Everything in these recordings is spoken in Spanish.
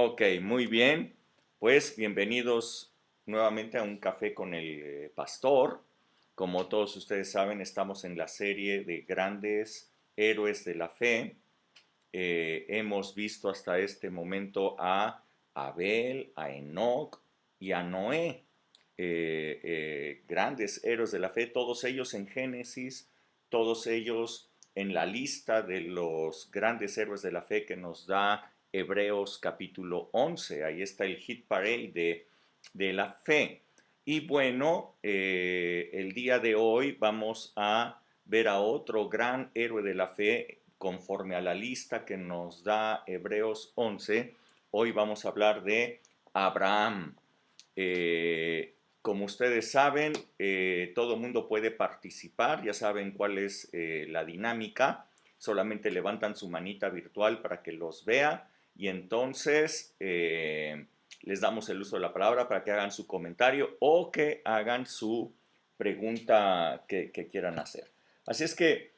Ok, muy bien. Pues bienvenidos nuevamente a un café con el pastor. Como todos ustedes saben, estamos en la serie de grandes héroes de la fe. Hemos visto hasta este momento a Abel, a Enoc y a Noé. Grandes héroes de la fe, todos ellos en Génesis, todos ellos en la lista de los grandes héroes de la fe que nos da Hebreos capítulo 11. Ahí está el hit parade de la fe. Y bueno, el día de hoy vamos a ver a otro gran héroe de la fe conforme a la lista que nos da Hebreos 11. Hoy vamos a hablar de Abraham. Como ustedes saben, todo el mundo puede participar, ya saben cuál es la dinámica, solamente levantan su manita virtual para que los vea y entonces les damos el uso de la palabra para que hagan su comentario o que hagan su pregunta que quieran hacer. Así es que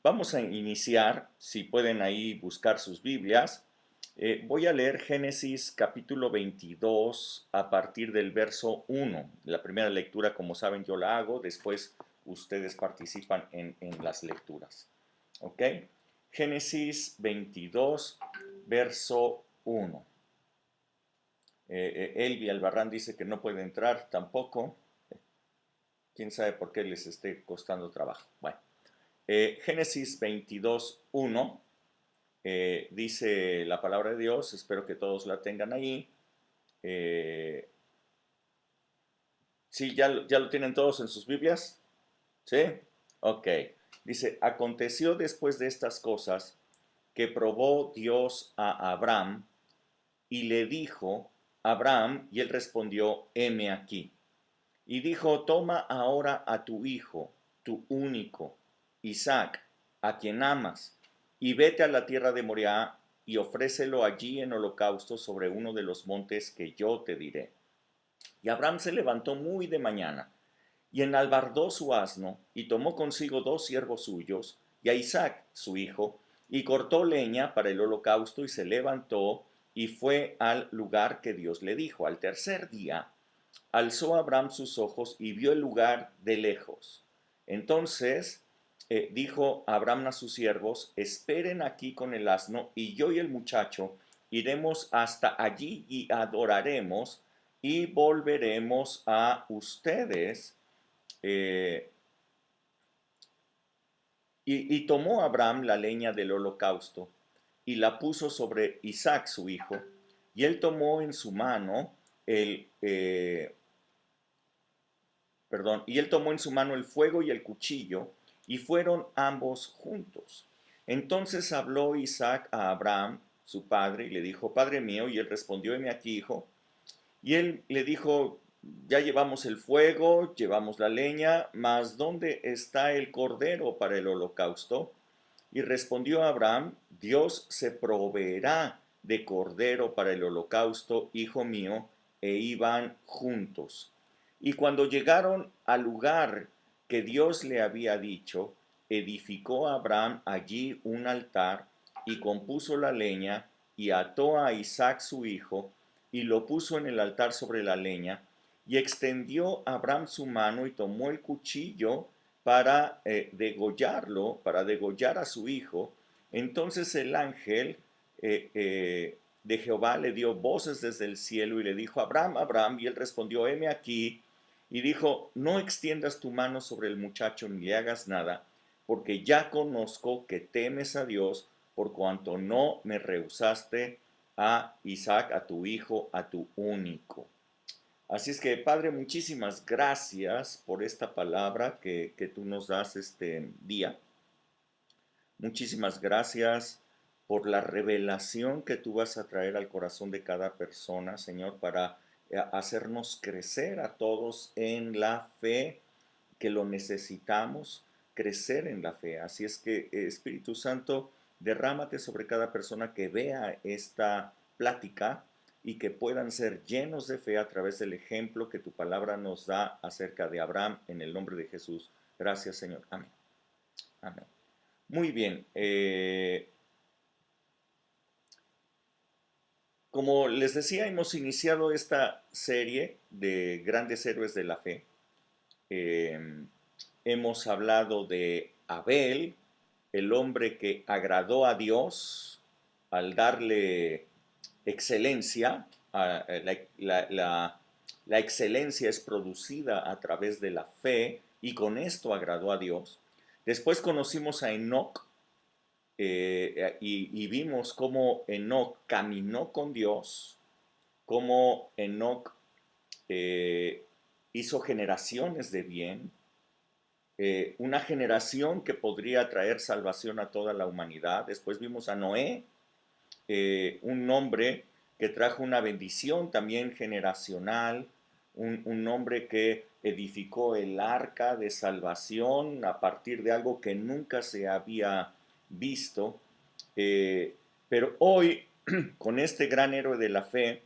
vamos a iniciar, si pueden ahí buscar sus Biblias. Voy a leer Génesis capítulo 22 a partir del verso 1. La primera lectura, como saben, yo la hago, después ustedes participan en las lecturas. ¿Ok? Génesis 22, verso 1. Elvi Albarrán dice que no puede entrar tampoco. Quién sabe por qué les esté costando trabajo. Bueno, Génesis 22, 1. Dice la palabra de Dios, espero que todos la tengan ahí. ¿Sí? ¿Ya lo tienen todos en sus Biblias? ¿Sí? Ok. Dice, aconteció después de estas cosas que probó Dios a Abraham y le dijo, Abraham, y él respondió, heme aquí. Y dijo, toma ahora a tu hijo, tu único, Isaac, a quien amas, y vete a la tierra de Moriah y ofrécelo allí en holocausto sobre uno de los montes que yo te diré. Y Abraham se levantó muy de mañana, y enalbardó su asno, y tomó consigo 2 siervos suyos, y a Isaac, su hijo, y cortó leña para el holocausto, y se levantó, y fue al lugar que Dios le dijo. Al tercer día, alzó Abraham sus ojos y vio el lugar de lejos. Entonces dijo Abraham a sus siervos, esperen aquí con el asno, y yo y el muchacho iremos hasta allí y adoraremos, y volveremos a ustedes. Eh, y tomó Abraham la leña del holocausto, y la puso sobre Isaac su hijo, y él tomó en su mano y él tomó en su mano el fuego y el cuchillo, y fueron ambos juntos. Entonces habló Isaac a Abraham, su padre, y le dijo, Padre mío, y él respondió, heme aquí, hijo. Y él le dijo, ya llevamos el fuego, llevamos la leña, mas ¿dónde está el cordero para el holocausto? Y respondió Abraham, Dios se proveerá de cordero para el holocausto, hijo mío, e iban juntos. Y cuando llegaron al lugar que Dios le había dicho, edificó Abraham allí un altar y compuso la leña y ató a Isaac su hijo y lo puso en el altar sobre la leña y extendió Abraham su mano y tomó el cuchillo para degollarlo, para degollar a su hijo. Entonces el ángel de Jehová le dio voces desde el cielo y le dijo, Abraham, Abraham, y él respondió, heme aquí, y dijo, no extiendas tu mano sobre el muchacho ni le hagas nada, porque ya conozco que temes a Dios, por cuanto no me rehusaste a Isaac, a tu hijo, a tu único. Así es que, Padre, muchísimas gracias por esta palabra que tú nos das este día. Muchísimas gracias por la revelación que tú vas a traer al corazón de cada persona, Señor, para hacernos crecer a todos en la fe, que lo necesitamos, crecer en la fe. Así es que, Espíritu Santo, derrámate sobre cada persona que vea esta plática y que puedan ser llenos de fe a través del ejemplo que tu palabra nos da acerca de Abraham, en el nombre de Jesús. Gracias, Señor. Amén. Amén. Muy bien. Como les decía, hemos iniciado esta serie de grandes héroes de la fe. Eh, Hemos hablado de Abel, el hombre que agradó a Dios al darle excelencia. La excelencia es producida a través de la fe y con esto agradó a Dios. Después conocimos a Enoc, y vimos cómo Enoc caminó con Dios, cómo Enoc eh, hizo generaciones de bien, una generación que podría traer salvación a toda la humanidad. Después vimos a Noé, un hombre que trajo una bendición también generacional, un hombre que edificó el arca de salvación a partir de algo que nunca se había visto. Eh, pero hoy, con este gran héroe de la fe,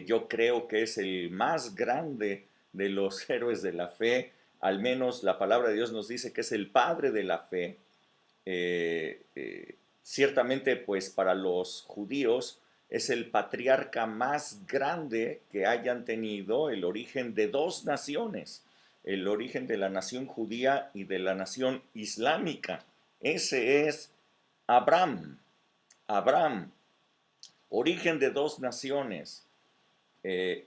yo creo que es el más grande de los héroes de la fe. Al menos la palabra de Dios nos dice que es el padre de la fe. Ciertamente, pues para los judíos es el patriarca más grande que hayan tenido, el origen de dos naciones, el origen de la nación judía y de la nación islámica. Ese es Abraham. Abraham, origen de dos naciones,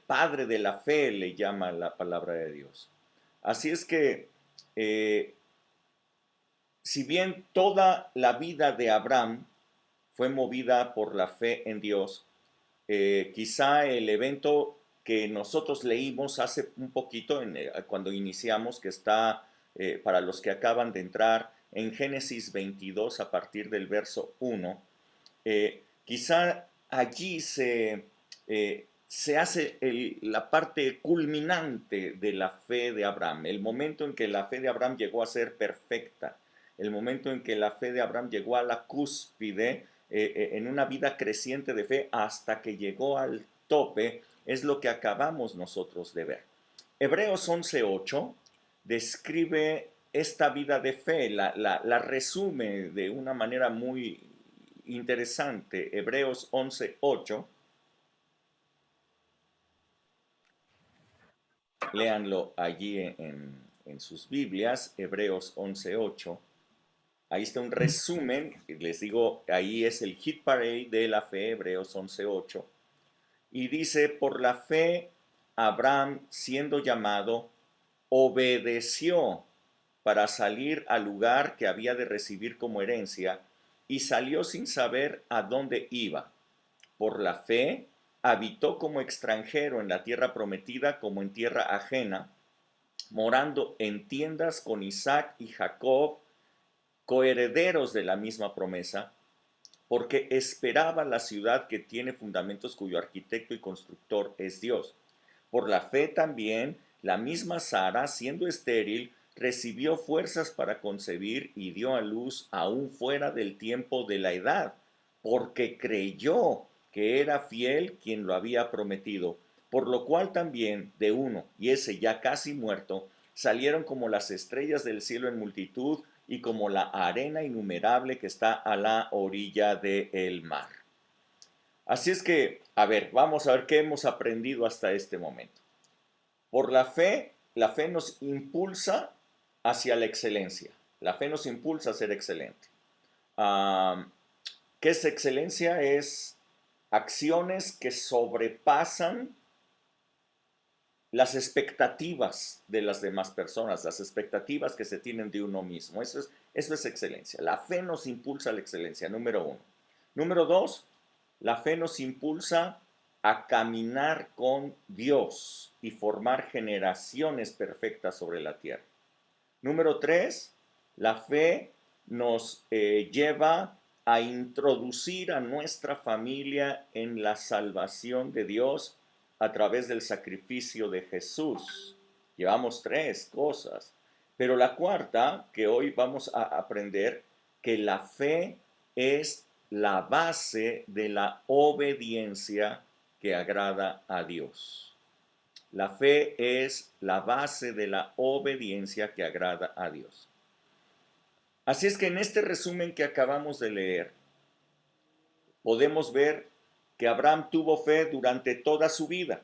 padre de la fe le llama la palabra de Dios. Así es que, eh, si bien toda la vida de Abraham fue movida por la fe en Dios, quizá el evento que nosotros leímos hace un poquito, cuando iniciamos, que está para los que acaban de entrar en Génesis 22 a partir del verso 1, quizá allí se hace la parte culminante de la fe de Abraham, el momento en que la fe de Abraham llegó a ser perfecta, el momento en que la fe de Abraham llegó a la cúspide, en una vida creciente de fe hasta que llegó al tope, es lo que acabamos nosotros de ver. Hebreos 11:8 describe esta vida de fe, la resume de una manera muy interesante. Hebreos 11:8, léanlo allí en sus Biblias, Hebreos 11:8. Ahí está un resumen, les digo, ahí es el hit parade de la fe, Hebreos 11:8. Y dice, por la fe, Abraham, siendo llamado, obedeció para salir al lugar que había de recibir como herencia, y salió sin saber a dónde iba. Por la fe, habitó como extranjero en la tierra prometida, como en tierra ajena, morando en tiendas con Isaac y Jacob, coherederos de la misma promesa, porque esperaba la ciudad que tiene fundamentos, cuyo arquitecto y constructor es Dios. Por la fe también, la misma Sara, siendo estéril, recibió fuerzas para concebir y dio a luz aún fuera del tiempo de la edad, porque creyó que era fiel quien lo había prometido, por lo cual también de uno, y ese ya casi muerto, salieron como las estrellas del cielo en multitud y como la arena innumerable que está a la orilla del mar. Así es que, a ver, vamos a ver qué hemos aprendido hasta este momento. Por la fe nos impulsa hacia la excelencia. La fe nos impulsa a ser excelente. ¿Qué es excelencia? Es acciones que sobrepasan las expectativas de las demás personas, las expectativas que se tienen de uno mismo. Eso es excelencia. La fe nos impulsa a la excelencia, número uno. Número dos, la fe nos impulsa a caminar con Dios y formar generaciones perfectas sobre la tierra. Número tres, la fe nos lleva a introducir a nuestra familia en la salvación de Dios a través del sacrificio de Jesús. Llevamos tres cosas. Pero la cuarta, que hoy vamos a aprender, que la fe es la base de la obediencia que agrada a Dios. La fe es la base de la obediencia que agrada a Dios. Así es que en este resumen que acabamos de leer, podemos ver que Abraham tuvo fe durante toda su vida.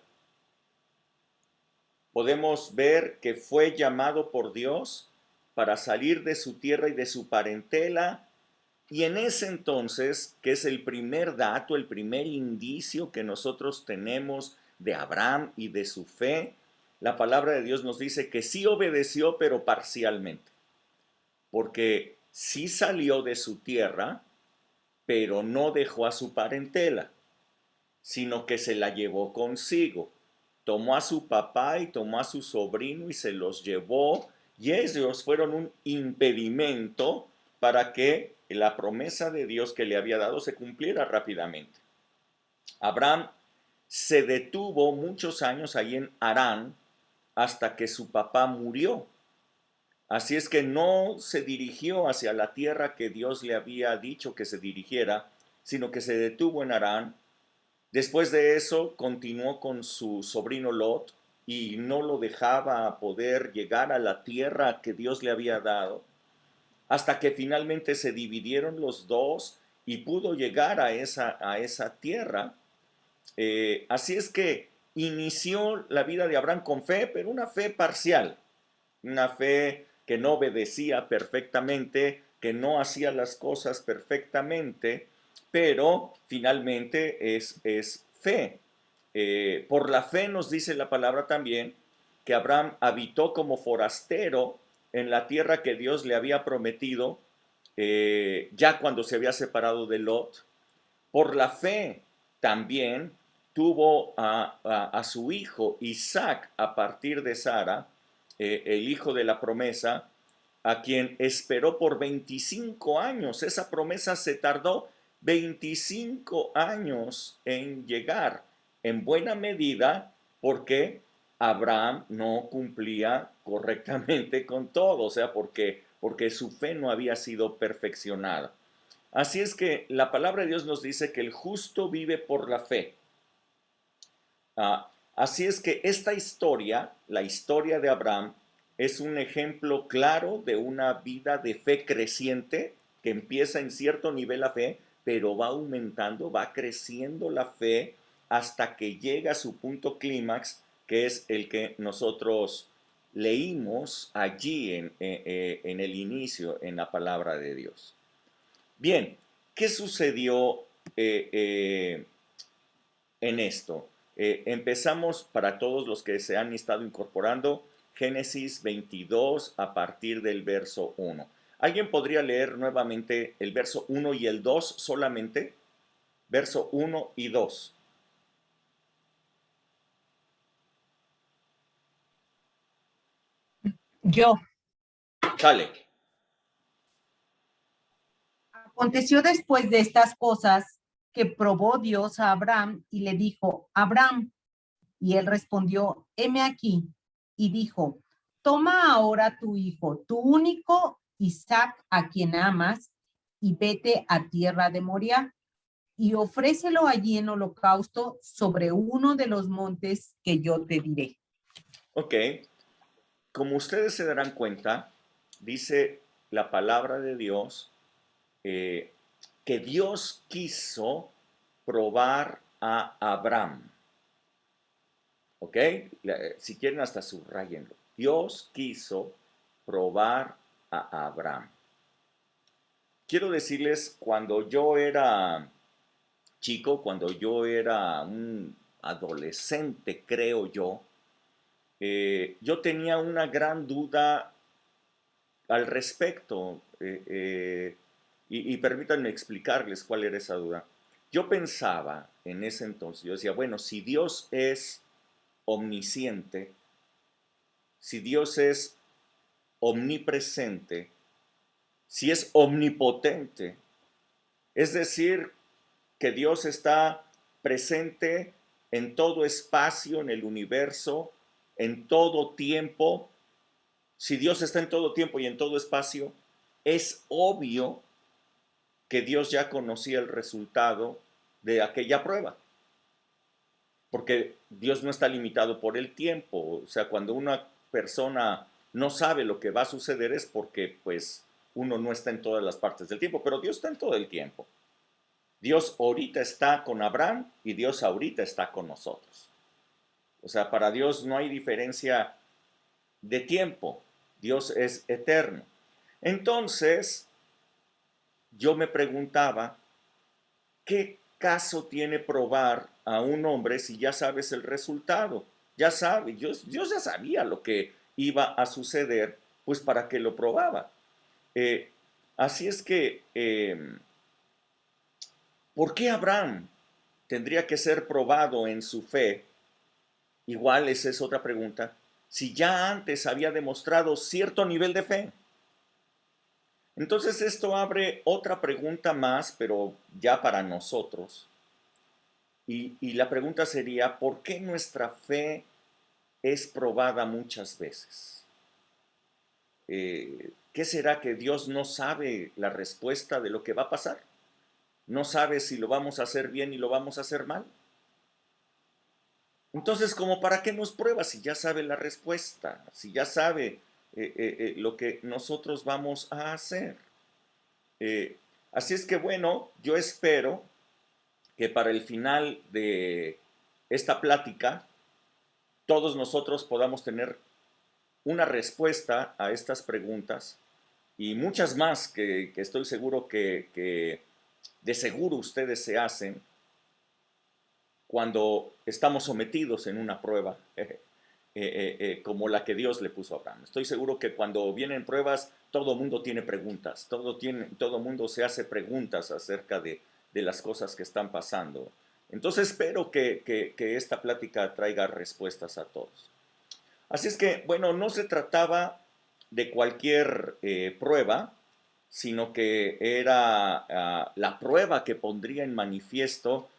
Podemos ver que fue llamado por Dios para salir de su tierra y de su parentela, y en ese entonces, que es el primer dato, el primer indicio que nosotros tenemos de Abraham y de su fe, la palabra de Dios nos dice que sí obedeció, pero parcialmente, porque sí salió de su tierra, pero no dejó a su parentela, sino que se la llevó consigo. Tomó a su papá y tomó a su sobrino y se los llevó, y ellos fueron un impedimento para que la promesa de Dios que le había dado se cumpliera rápidamente. Abraham se detuvo muchos años ahí en Harán hasta que su papá murió. Así es que no se dirigió hacia la tierra que Dios le había dicho que se dirigiera, sino que se detuvo en Harán. Después de eso continuó con su sobrino Lot y no lo dejaba poder llegar a la tierra que Dios le había dado, hasta que finalmente se dividieron los dos y pudo llegar a esa tierra. Así es que inició la vida de Abraham con fe, pero una fe parcial, una fe que no obedecía perfectamente, que no hacía las cosas perfectamente, pero finalmente es fe. Por la fe nos dice la palabra también que Abraham habitó como forastero en la tierra que Dios le había prometido, ya cuando se había separado de Lot. Por la fe también tuvo a su hijo Isaac a partir de Sara, el hijo de la promesa, a quien esperó por 25 años. Esa promesa se tardó 25 años en llegar, en buena medida porque Abraham no cumplía correctamente con todo, o sea, porque su fe no había sido perfeccionada. Así es que la palabra de Dios nos dice que el justo vive por la fe. Así es que esta historia, la historia de Abraham, es un ejemplo claro de una vida de fe creciente que empieza en cierto nivel la fe, pero va aumentando, va creciendo la fe hasta que llega a su punto clímax, que es el que nosotros leímos allí en el inicio, en la palabra de Dios. Bien, ¿qué sucedió en esto? Empezamos para todos los que se han estado incorporando, Génesis 22 a partir del verso 1. ¿Alguien podría leer nuevamente el verso 1 y el 2 solamente? Verso 1 y 2. Yo. Sale. Aconteció después de estas cosas que probó Dios a Abraham y le dijo, Abraham, y él respondió, heme aquí, y dijo, toma ahora tu hijo, tu único Isaac, a quien amas, y vete a tierra de Moriah, y ofrécelo allí en holocausto sobre uno de los montes que yo te diré. Ok, como ustedes se darán cuenta, dice la palabra de Dios, que Dios quiso probar a Abraham. ¿Ok? Si quieren hasta subrayenlo. Dios quiso probar a Abraham. Quiero decirles, cuando yo era chico, cuando yo era un adolescente, creo yo tenía una gran duda al respecto. Y permítanme explicarles cuál era esa duda. Yo pensaba en ese entonces, yo decía, bueno, si Dios es omnisciente, si Dios es omnipresente, si es omnipotente, es decir, que Dios está presente en todo espacio, en el universo, en todo tiempo. Si Dios está en todo tiempo y en todo espacio, es obvio que Dios ya conocía el resultado de aquella prueba, porque Dios no está limitado por el tiempo. O sea, cuando una persona no sabe lo que va a suceder es porque pues uno no está en todas las partes del tiempo, pero Dios está en todo el tiempo. Dios ahorita está con Abraham y Dios ahorita está con nosotros. O sea, para Dios no hay diferencia de tiempo. Dios es eterno. Entonces, yo me preguntaba, ¿qué caso tiene probar a un hombre si ya sabes el resultado? Ya sabe, Dios ya sabía lo que iba a suceder, pues para qué lo probaba. Eh, Así es que, ¿por qué Abraham tendría que ser probado en su fe? Igual esa es otra pregunta. Si ya antes había demostrado cierto nivel de fe. Entonces esto abre otra pregunta más, pero ya para nosotros. Y la pregunta sería, ¿por qué nuestra fe es probada muchas veces? ¿Qué será que Dios no sabe la respuesta de lo que va a pasar? ¿No sabe si lo vamos a hacer bien y lo vamos a hacer mal? Entonces, ¿como para qué nos prueba si ya sabe la respuesta? Si ya sabe lo que nosotros vamos a hacer. Así es que bueno, yo espero que para el final de esta plática todos nosotros podamos tener una respuesta a estas preguntas y muchas más que estoy seguro que de seguro ustedes se hacen cuando estamos sometidos en una prueba como la que Dios le puso a Abraham. Estoy seguro que cuando vienen pruebas, todo mundo tiene preguntas, todo mundo se hace preguntas acerca de las cosas que están pasando. Entonces espero que esta plática traiga respuestas a todos. Así es que, bueno, no se trataba de cualquier prueba, sino que era la prueba que pondría en manifiesto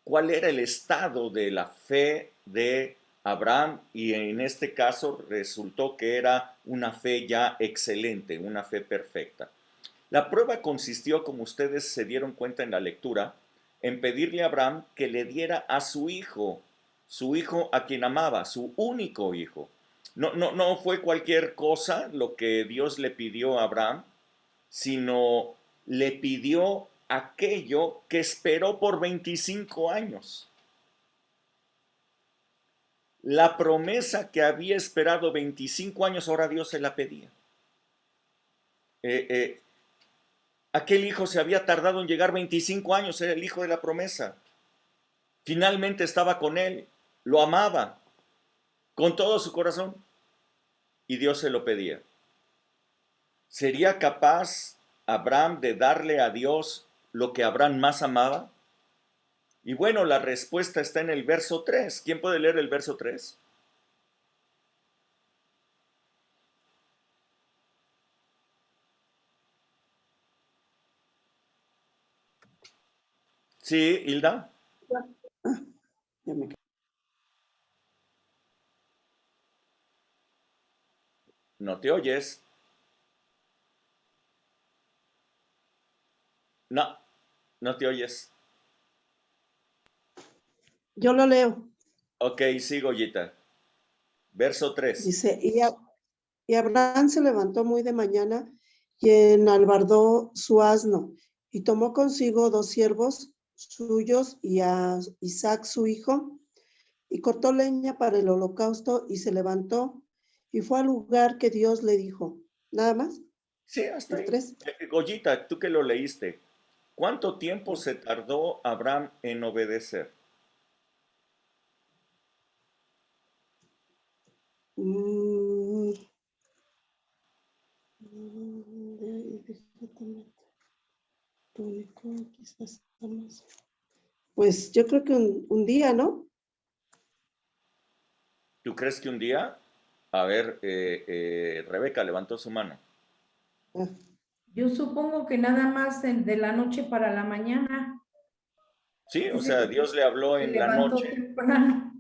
cuál era el estado de la fe de Abraham, y en este caso resultó que era una fe ya excelente, una fe perfecta. La prueba consistió, como ustedes se dieron cuenta en la lectura, en pedirle a Abraham que le diera a su hijo a quien amaba, su único hijo. No fue cualquier cosa lo que Dios le pidió a Abraham, sino le pidió aquello que esperó por 25 años. La promesa que había esperado 25 años, ahora Dios se la pedía. Eh, eh, Aquel hijo se había tardado en llegar 25 años, era el hijo de la promesa. Finalmente estaba con él, lo amaba con todo su corazón y Dios se lo pedía. ¿Sería capaz Abraham de darle a Dios lo que Abraham más amaba? Y bueno, la respuesta está en el verso 3. ¿Quién puede leer el verso 3? Sí, Hilda, Ah, ya me... no te oyes. No, no te oyes. Yo lo leo. Ok, sigo, Yita. Verso 3. Dice, y Abraham se levantó muy de mañana y enalbardó su asno y tomó consigo 2 siervos suyos y a Isaac su hijo y cortó leña para el holocausto y se levantó y fue al lugar que Dios le dijo. ¿Nada más? Sí, hasta ¿El ahí. 3? Goyita, tú que lo leíste, ¿cuánto tiempo se tardó Abraham en obedecer? Pues yo creo que un día, ¿no? ¿Tú crees que un día? A ver, Rebeca levantó su mano. Ah, Yo supongo que nada más de la noche para la mañana. Sí, o Dice sea, que Dios le habló se en la levantó noche temprano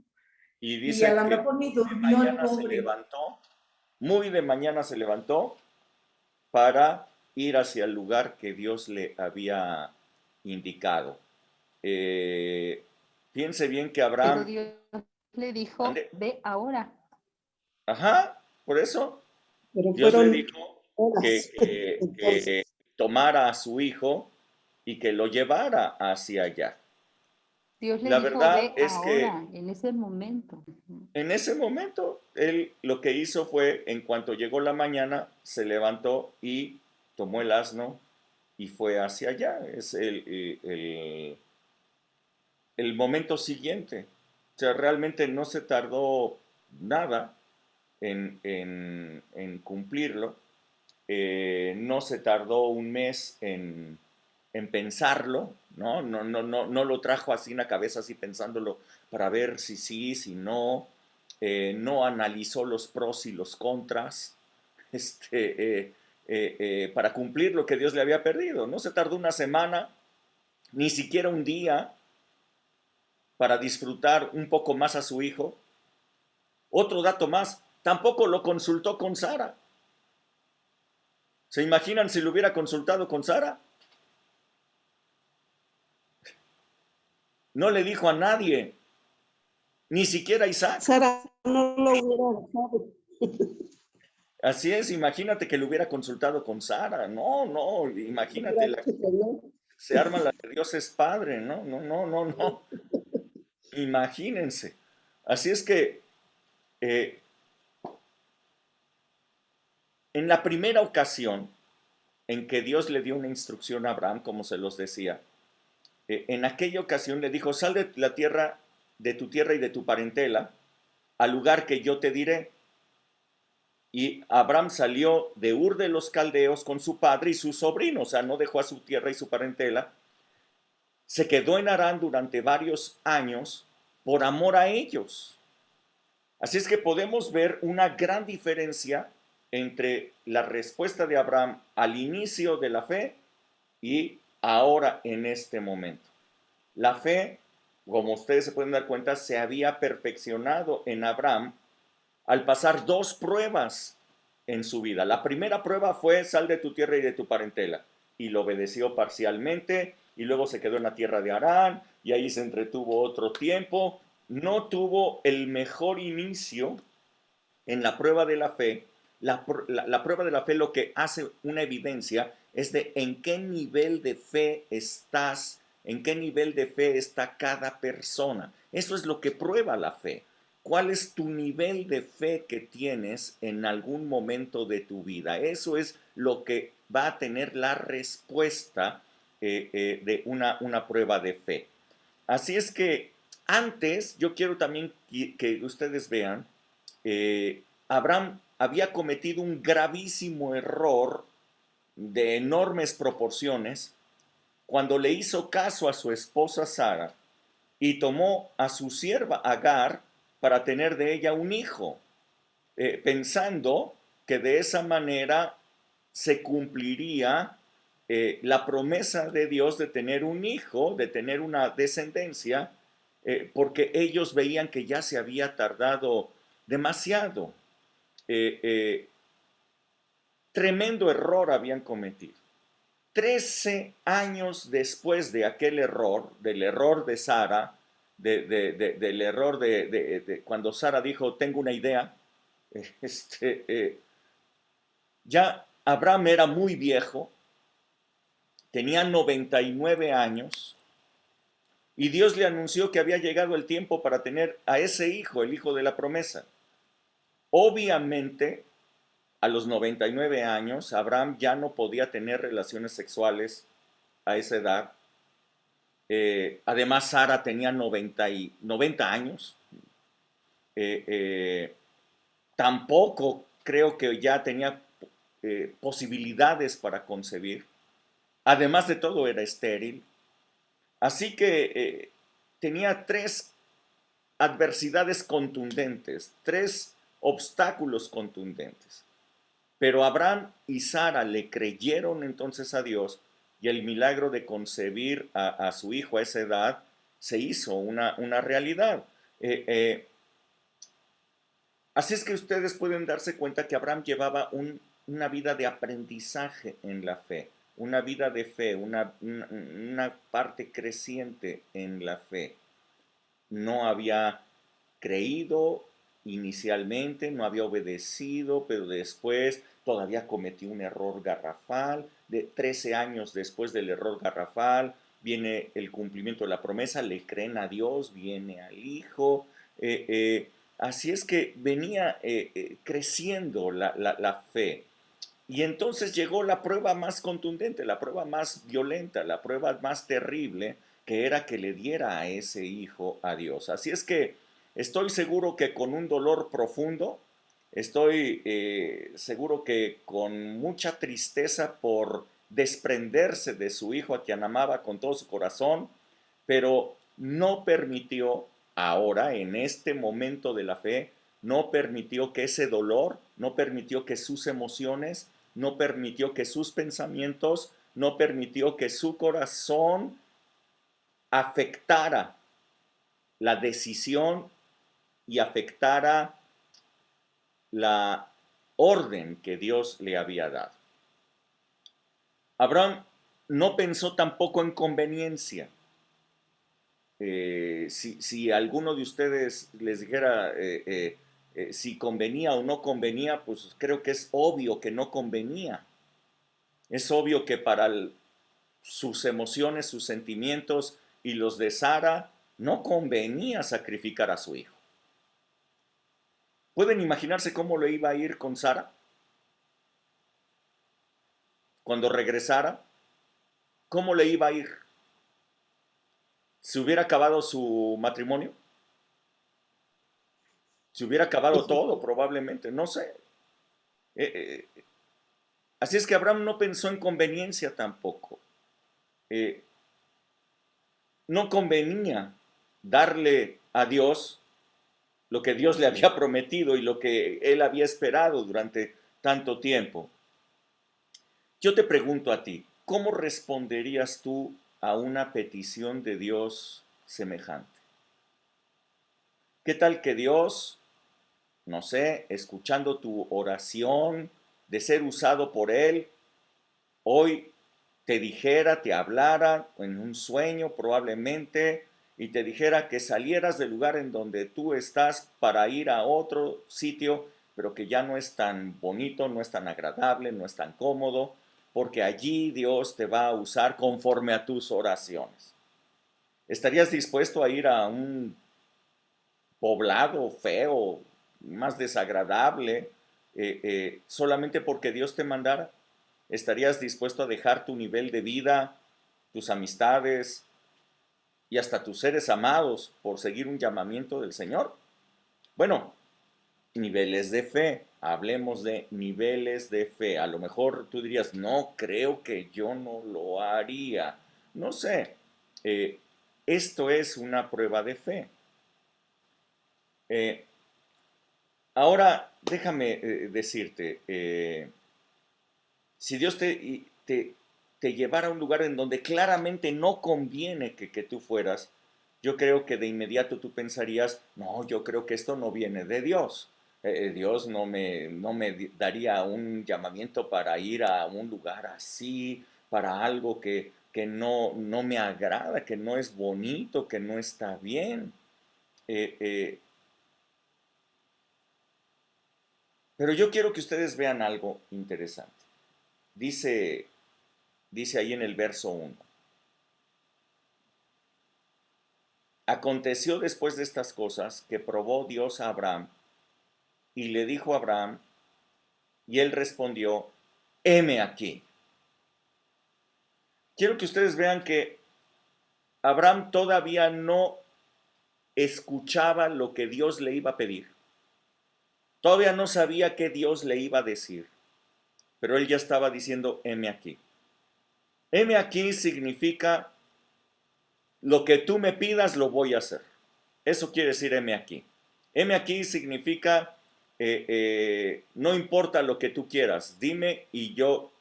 y y a dice lo que mejor ni de durmió el mañana se pobre. levantó, muy de mañana se levantó para ir hacia el lugar que Dios le había indicado. Eh, Piense bien que Pero Abraham, Dios le dijo, ¿mande? ve ahora. Ajá, por eso pero Dios le fueron dijo horas. que Entonces, tomara a su hijo y que lo llevara hacia allá. Dios le La dijo, verdad ve es que ahora, en ese momento. en ese momento, él lo que hizo fue, en cuanto llegó la mañana, se levantó y tomó el asno y fue hacia allá. Es el momento siguiente. O sea, realmente no se tardó nada en cumplirlo. No se tardó un mes en pensarlo, ¿no? No lo trajo así en la cabeza, así pensándolo para ver si sí, si no. No analizó los pros y los contras para cumplir lo que Dios le había perdido. No se tardó una semana, ni siquiera un día para disfrutar un poco más a su hijo. Otro dato más, tampoco lo consultó con Sara. ¿Se imaginan si lo hubiera consultado con Sara? No le dijo a nadie, ni siquiera a Isaac. Sara no lo hubiera dejado. Así es, imagínate que lo hubiera consultado con Sara. No, imagínate, Hubiera dicho que no. se arma la de Dios es Padre, no. Imagínense. Así es que eh, en la primera ocasión en que Dios le dio una instrucción a Abraham, como se los decía, en aquella ocasión le dijo, sal de la tierra, de tu tierra y de tu parentela, al lugar que yo te diré. Y Abraham salió de Ur de los Caldeos con su padre y su sobrino, o sea, no dejó a su tierra y su parentela. Se quedó en Harán durante varios años por amor a ellos. Así es que podemos ver una gran diferencia entre la respuesta de Abraham al inicio de la fe y ahora en este momento. La fe, como ustedes se pueden dar cuenta, se había perfeccionado en Abraham al pasar dos pruebas en su vida. La primera prueba fue sal de tu tierra y de tu parentela, y lo obedeció parcialmente, y luego se quedó en la tierra de Harán, y ahí se entretuvo otro tiempo. No tuvo el mejor inicio en la prueba de la fe. La prueba de la fe lo que hace una evidencia es de en qué nivel de fe estás, en qué nivel de fe está cada persona. Eso es lo que prueba la fe. ¿Cuál es tu nivel de fe que tienes en algún momento de tu vida? Eso es lo que va a tener la respuesta de una prueba de fe. Así es que antes, yo quiero también que ustedes vean, Abraham había cometido un gravísimo error de enormes proporciones cuando le hizo caso a su esposa Sara y tomó a su sierva Agar para tener de ella un hijo, pensando que de esa manera se cumpliría la promesa de Dios de tener un hijo, de tener una descendencia, porque ellos veían que ya se había tardado demasiado. Eh, eh, Tremendo error habían cometido. 13 años después de aquel error, del error de Sara, del error de cuando Sara dijo, tengo una idea, ya Abraham era muy viejo, tenía 99 años, y Dios le anunció que había llegado el tiempo para tener a ese hijo, el hijo de la promesa. Obviamente, a los 99 años, Abraham ya no podía tener relaciones sexuales a esa edad. Además, Sara tenía 90 años. Tampoco creo que ya tenía posibilidades para concebir. Además de todo, era estéril. Así que tenía tres adversidades contundentes, tres obstáculos contundentes. Pero Abraham y Sara le creyeron entonces a Dios y el milagro de concebir a su hijo a esa edad se hizo una realidad. Así es que ustedes pueden darse cuenta que Abraham llevaba una vida de aprendizaje en la fe, una vida de fe, una parte creciente en la fe. No había creído inicialmente, no había obedecido, pero después todavía cometió un error garrafal, de 13 años después del error garrafal, viene el cumplimiento de la promesa, le creen a Dios, viene al Hijo. Así es que venía creciendo la fe. Y entonces llegó la prueba más contundente, la prueba más violenta, la prueba más terrible, que era que le diera a ese hijo a Dios. Así es que estoy seguro que con un dolor profundo, estoy seguro que con mucha tristeza por desprenderse de su hijo a quien amaba con todo su corazón, pero no permitió ahora, en este momento de la fe, no permitió que ese dolor, no permitió que sus emociones, no permitió que sus pensamientos, no permitió que su corazón afectara la decisión y afectara la orden que Dios le había dado. Abraham no pensó tampoco en conveniencia. Si alguno de ustedes les dijera si convenía o no convenía, pues creo que es obvio que no convenía. Es obvio que para sus emociones, sus sentimientos y los de Sara, no convenía sacrificar a su hijo. ¿Pueden imaginarse cómo le iba a ir con Sara? Cuando regresara, ¿cómo le iba a ir? ¿Se hubiera acabado su matrimonio? ¿Se hubiera acabado todo? Probablemente, no sé. Así es que Abraham no pensó en conveniencia tampoco. No convenía darle a Dios lo que Dios le había prometido y lo que él había esperado durante tanto tiempo. Yo te pregunto a ti, ¿cómo responderías tú a una petición de Dios semejante? ¿Qué tal que Dios, no sé, escuchando tu oración de ser usado por Él, hoy te dijera, te hablara en un sueño probablemente, y te dijera que salieras del lugar en donde tú estás para ir a otro sitio, pero que ya no es tan bonito, no es tan agradable, no es tan cómodo, porque allí Dios te va a usar conforme a tus oraciones? ¿Estarías dispuesto a ir a un poblado feo, más desagradable, solamente porque Dios te mandara? ¿Estarías dispuesto a dejar tu nivel de vida, tus amistades y hasta tus seres amados por seguir un llamamiento del Señor? Bueno, niveles de fe, hablemos de niveles de fe. A lo mejor tú dirías, no, creo que yo no lo haría. No sé, esto es una prueba de fe. Ahora, déjame decirte, si Dios te llevara a un lugar en donde claramente no conviene que tú fueras, yo creo que de inmediato tú pensarías, no, yo creo que esto no viene de Dios. Dios no me daría un llamamiento para ir a un lugar así, para algo que no me agrada, que no es bonito, que no está bien. Eh, eh, pero yo quiero que ustedes vean algo interesante. Dice ahí en el verso 1. Aconteció después de estas cosas que probó Dios a Abraham y le dijo a Abraham, y él respondió, heme aquí. Quiero que ustedes vean que Abraham todavía no escuchaba lo que Dios le iba a pedir. Todavía no sabía qué Dios le iba a decir, pero él ya estaba diciendo, heme aquí. Heme aquí significa, lo que tú me pidas lo voy a hacer. Eso quiere decir heme aquí. Heme aquí significa, no importa lo que tú quieras, dime y yo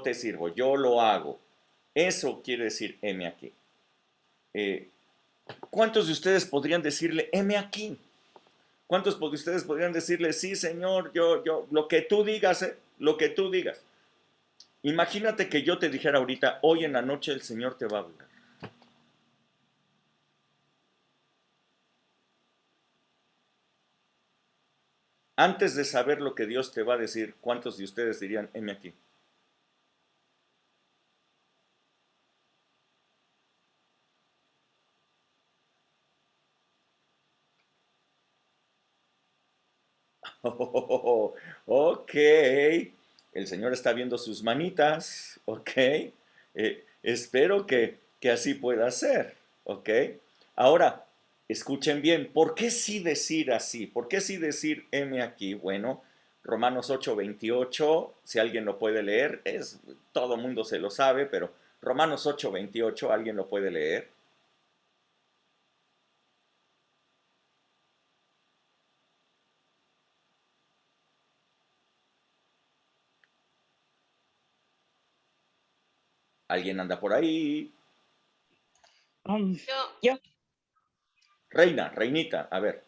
te sirvo, yo lo hago. Eso quiere decir heme aquí. ¿Cuántos de ustedes podrían decirle, heme aquí? ¿Cuántos de ustedes podrían decirle, sí, Señor, lo que tú digas, lo que tú digas? Imagínate que yo te dijera ahorita, hoy en la noche el Señor te va a hablar. Antes de saber lo que Dios te va a decir, ¿cuántos de ustedes dirían, heme aquí? Oh, ok, el Señor está viendo sus manitas, ok. Espero que así pueda ser, ok. Ahora, escuchen bien, ¿por qué sí decir así? ¿Por qué sí decir heme aquí? Bueno, Romanos 8:28, si alguien lo puede leer, todo mundo se lo sabe, pero Romanos 8:28, ¿alguien lo puede leer? ¿Alguien anda por ahí? Yo Reina, reinita, a ver.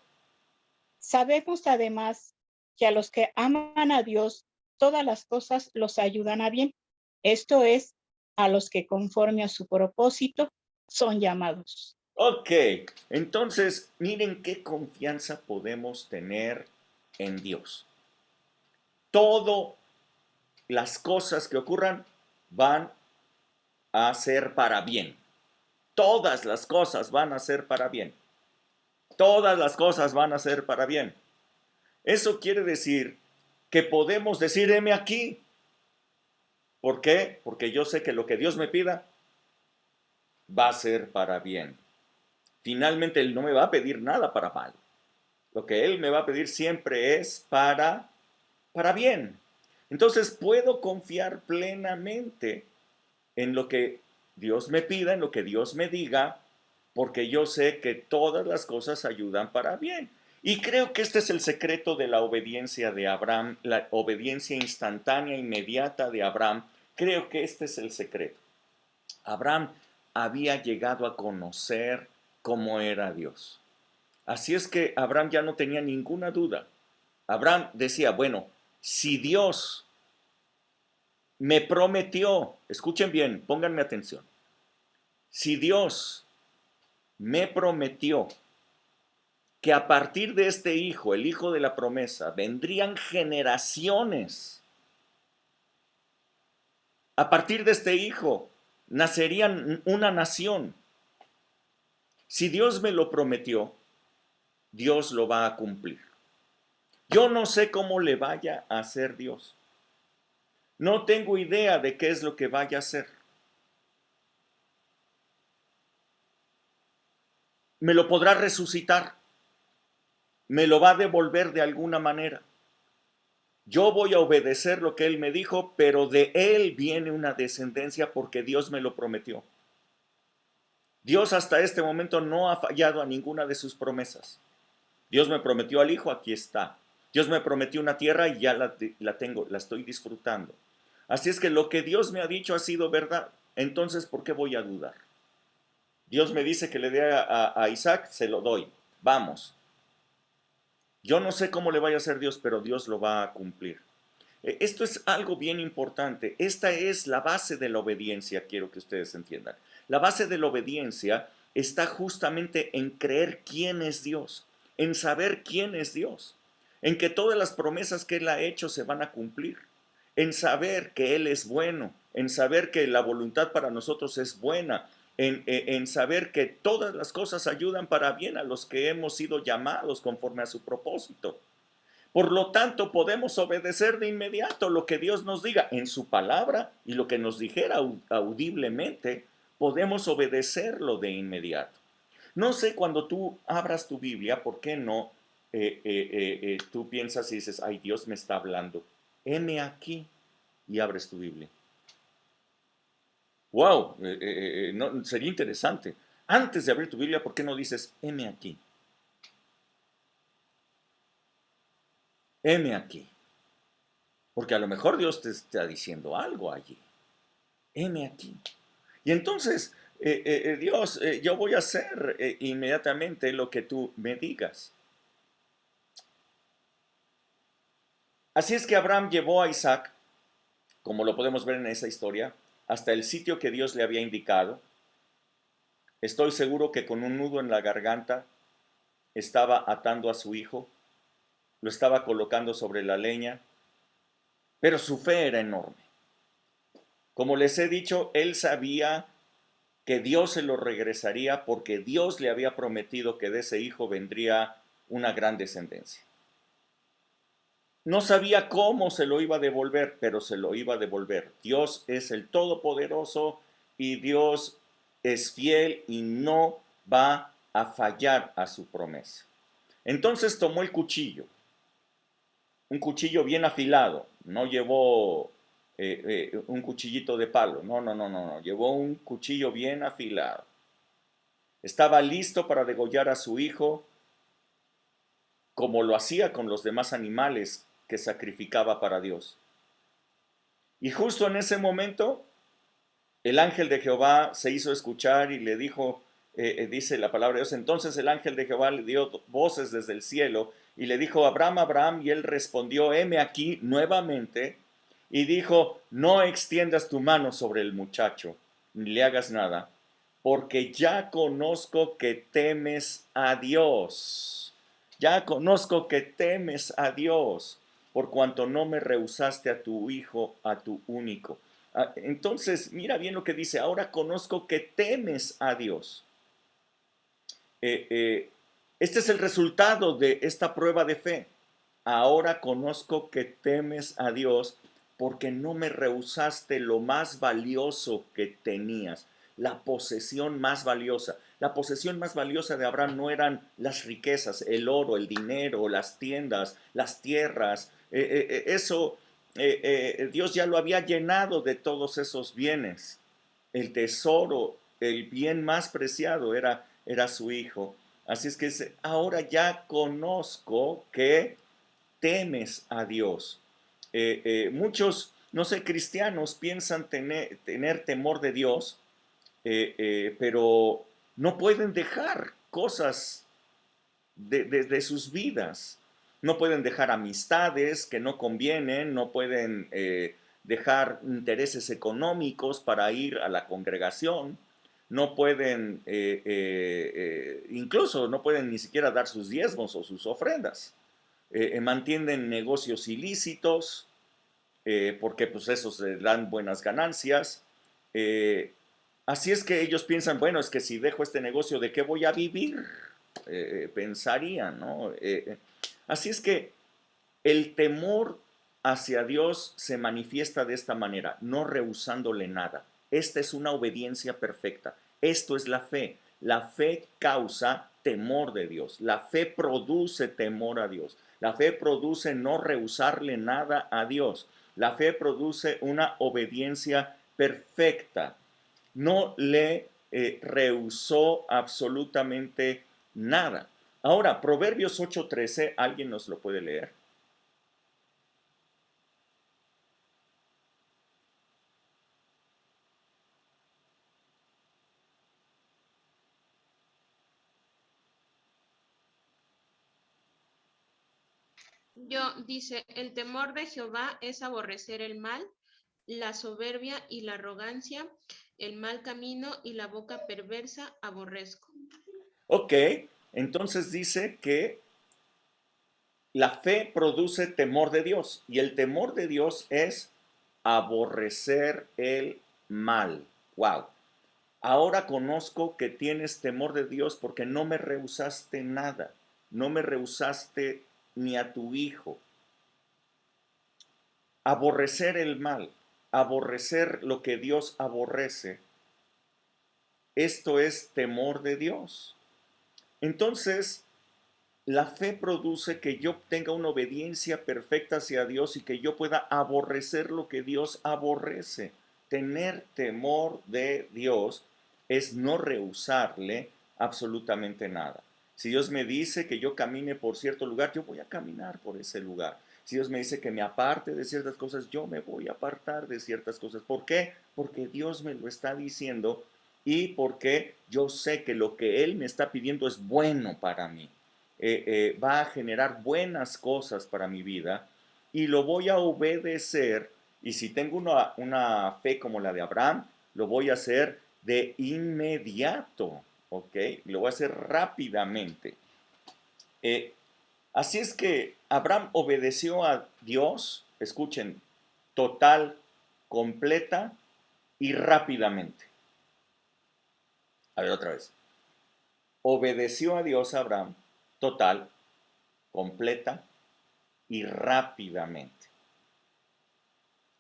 sabemos además que a los que aman a Dios, todas las cosas los ayudan a bien. Esto es, a los que conforme a su propósito son llamados. Ok, entonces miren qué confianza podemos tener en Dios. Todas las cosas que ocurran van a ser para bien. Todas las cosas van a ser para bien. Todas las cosas van a ser para bien. Eso quiere decir que podemos decir, heme aquí. ¿Por qué? Porque yo sé que lo que Dios me pida va a ser para bien. Finalmente, Él no me va a pedir nada para mal. Lo que Él me va a pedir siempre es para bien. Entonces puedo confiar plenamente en lo que Dios me pida, en lo que Dios me diga, porque yo sé que todas las cosas ayudan para bien. Y creo que este es el secreto de la obediencia de Abraham, la obediencia instantánea, inmediata de Abraham. Creo que este es el secreto. Abraham había llegado a conocer cómo era Dios. Así es que Abraham ya no tenía ninguna duda. Abraham decía, bueno, si Dios me prometió, escuchen bien, pónganme atención, si Dios me prometió que a partir de este hijo, el hijo de la promesa, vendrían generaciones, a partir de este hijo nacerían una nación. Si Dios me lo prometió, Dios lo va a cumplir. Yo no sé cómo le vaya a hacer Dios. No tengo idea de qué es lo que vaya a hacer. Me lo podrá resucitar. Me lo va a devolver de alguna manera. Yo voy a obedecer lo que Él me dijo, pero de Él viene una descendencia porque Dios me lo prometió. Dios hasta este momento no ha fallado a ninguna de sus promesas. Dios me prometió al Hijo, aquí está. Dios me prometió una tierra y ya la tengo, la estoy disfrutando. Así es que lo que Dios me ha dicho ha sido verdad. Entonces, ¿por qué voy a dudar? Dios me dice que le dé a Isaac, se lo doy. Vamos. Yo no sé cómo le vaya a hacer Dios, pero Dios lo va a cumplir. Esto es algo bien importante. Esta es la base de la obediencia, quiero que ustedes entiendan. La base de la obediencia está justamente en creer quién es Dios, en saber quién es Dios, en que todas las promesas que Él ha hecho se van a cumplir, en saber que Él es bueno, en saber que la voluntad para nosotros es buena, en saber que todas las cosas ayudan para bien a los que hemos sido llamados conforme a su propósito. Por lo tanto, podemos obedecer de inmediato lo que Dios nos diga en su palabra y lo que nos dijera audiblemente, podemos obedecerlo de inmediato. No sé, cuando tú abras tu Biblia, ¿por qué no tú piensas y dices, ay, Dios me está hablando? Heme aquí y abres tu Biblia. Wow, no, sería interesante. Antes de abrir tu Biblia, ¿por qué no dices, heme aquí? Heme aquí. Porque a lo mejor Dios te está diciendo algo allí. Heme aquí. Y entonces, Dios, yo voy a hacer inmediatamente lo que tú me digas. Así es que Abraham llevó a Isaac, como lo podemos ver en esa historia, hasta el sitio que Dios le había indicado. Estoy seguro que con un nudo en la garganta estaba atando a su hijo, lo estaba colocando sobre la leña, pero su fe era enorme. Como les he dicho, él sabía que Dios se lo regresaría porque Dios le había prometido que de ese hijo vendría una gran descendencia. no sabía cómo se lo iba a devolver, pero se lo iba a devolver. Dios es el Todopoderoso y Dios es fiel y no va a fallar a su promesa. Entonces tomó el cuchillo, un cuchillo bien afilado, no llevó un cuchillito de palo, no, llevó un cuchillo bien afilado. Estaba listo para degollar a su hijo como lo hacía con los demás animales que sacrificaba para Dios. Y justo en ese momento, el ángel de Jehová se hizo escuchar y le dijo, dice la palabra de Dios, entonces el ángel de Jehová le dio voces desde el cielo y le dijo, Abraham, Abraham, y él respondió, heme aquí nuevamente, y dijo, no extiendas tu mano sobre el muchacho, ni le hagas nada, porque ya conozco que temes a Dios. Ya conozco que temes a Dios, por cuanto no me rehusaste a tu hijo, a tu único. Entonces, mira bien lo que dice, ahora conozco que temes a Dios. Este es el resultado de esta prueba de fe. Ahora conozco que temes a Dios porque no me rehusaste lo más valioso que tenías, la posesión más valiosa. La posesión más valiosa de Abraham no eran las riquezas, el oro, el dinero, las tiendas, las tierras. Dios ya lo había llenado de todos esos bienes. El tesoro, el bien más preciado era su hijo. Así es que ahora ya conozco que temes a Dios. Muchos, no sé, cristianos piensan tener temor de Dios, pero no pueden dejar cosas de sus vidas. No pueden dejar amistades que no convienen, no pueden dejar intereses económicos para ir a la congregación, no pueden, incluso no pueden ni siquiera dar sus diezmos o sus ofrendas. Mantienen negocios ilícitos, porque pues esos dan buenas ganancias. Así es que ellos piensan, bueno, es que si dejo este negocio, ¿de qué voy a vivir? Pensarían, ¿no? Así es que el temor hacia Dios se manifiesta de esta manera, no rehusándole nada. Esta es una obediencia perfecta. Esto es la fe. La fe causa temor de Dios. La fe produce temor a Dios. La fe produce no rehusarle nada a Dios. La fe produce una obediencia perfecta. No le rehusó absolutamente nada. Ahora, Proverbios 8:13, ¿alguien nos lo puede leer? Dice, el temor de Jehová es aborrecer el mal, la soberbia y la arrogancia, el mal camino y la boca perversa aborrezco. Ok, entonces dice que la fe produce temor de Dios y el temor de Dios es aborrecer el mal. Wow. Ahora conozco que tienes temor de Dios porque no me rehusaste nada, no me rehusaste ni a tu hijo. Aborrecer el mal, aborrecer lo que Dios aborrece, esto es temor de Dios. Entonces, la fe produce que yo tenga una obediencia perfecta hacia Dios y que yo pueda aborrecer lo que Dios aborrece. Tener temor de Dios es no rehusarle absolutamente nada. Si Dios me dice que yo camine por cierto lugar, yo voy a caminar por ese lugar. Si Dios me dice que me aparte de ciertas cosas, yo me voy a apartar de ciertas cosas. ¿Por qué? Porque Dios me lo está diciendo y porque yo sé que lo que Él me está pidiendo es bueno para mí. Va a generar buenas cosas para mi vida y lo voy a obedecer. Y si tengo una fe como la de Abraham, lo voy a hacer de inmediato, ¿ok? Lo voy a hacer rápidamente. Así es que Abraham obedeció a Dios, escuchen, total, completa y rápidamente. A ver otra vez. Obedeció a Dios Abraham, total, completa y rápidamente.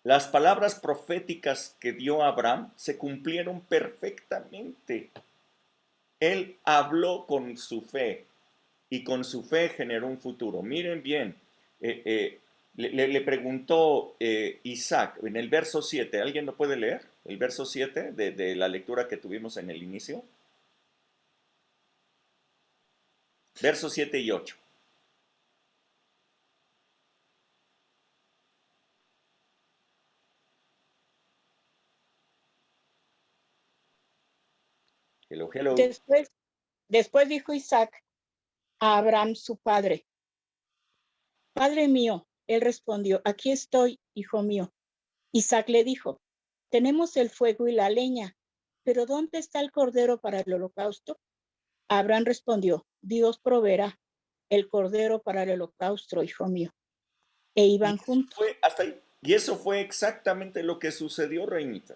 Las palabras proféticas que dio Abraham se cumplieron perfectamente. Él habló con su fe y con su fe generó un futuro. Miren bien, le preguntó Isaac en el verso 7, ¿alguien lo puede leer? El verso 7 de la lectura que tuvimos en el inicio. Versos 7 y 8. Hello, hello. Después dijo Isaac a Abraham su padre: Padre mío. Él respondió: Aquí estoy, hijo mío. Isaac le dijo: Tenemos el fuego y la leña, pero ¿dónde está el cordero para el holocausto? Abraham respondió: Dios proveerá el cordero para el holocausto, hijo mío. E iban juntos. Hasta ahí. Y eso fue exactamente lo que sucedió, Reinita.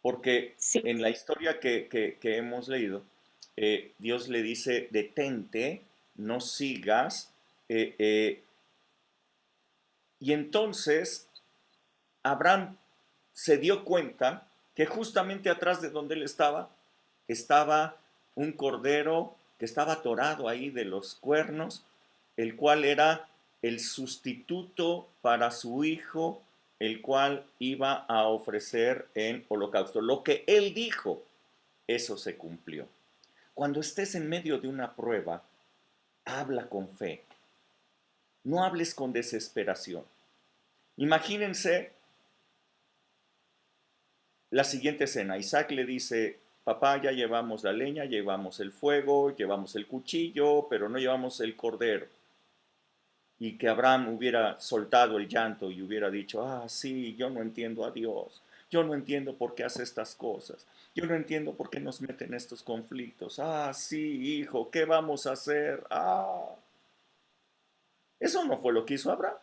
Porque Sí. en la historia que hemos leído, Dios le dice: detente, no sigas. Y entonces Abraham se dio cuenta que justamente atrás de donde él estaba un cordero que estaba atorado ahí de los cuernos, el cual era el sustituto para su hijo, el cual iba a ofrecer en holocausto. Lo que él dijo, eso se cumplió. Cuando estés en medio de una prueba, habla con fe. No hables con desesperación. Imagínense la siguiente escena. Isaac le dice: papá, ya llevamos la leña, llevamos el fuego, llevamos el cuchillo, pero no llevamos el cordero. Y que Abraham hubiera soltado el llanto y hubiera dicho: ah, sí, yo no entiendo a Dios. Yo no entiendo por qué hace estas cosas. Yo no entiendo por qué nos mete en estos conflictos. Ah, sí, hijo, ¿qué vamos a hacer? Ah. Eso no fue lo que hizo Abraham.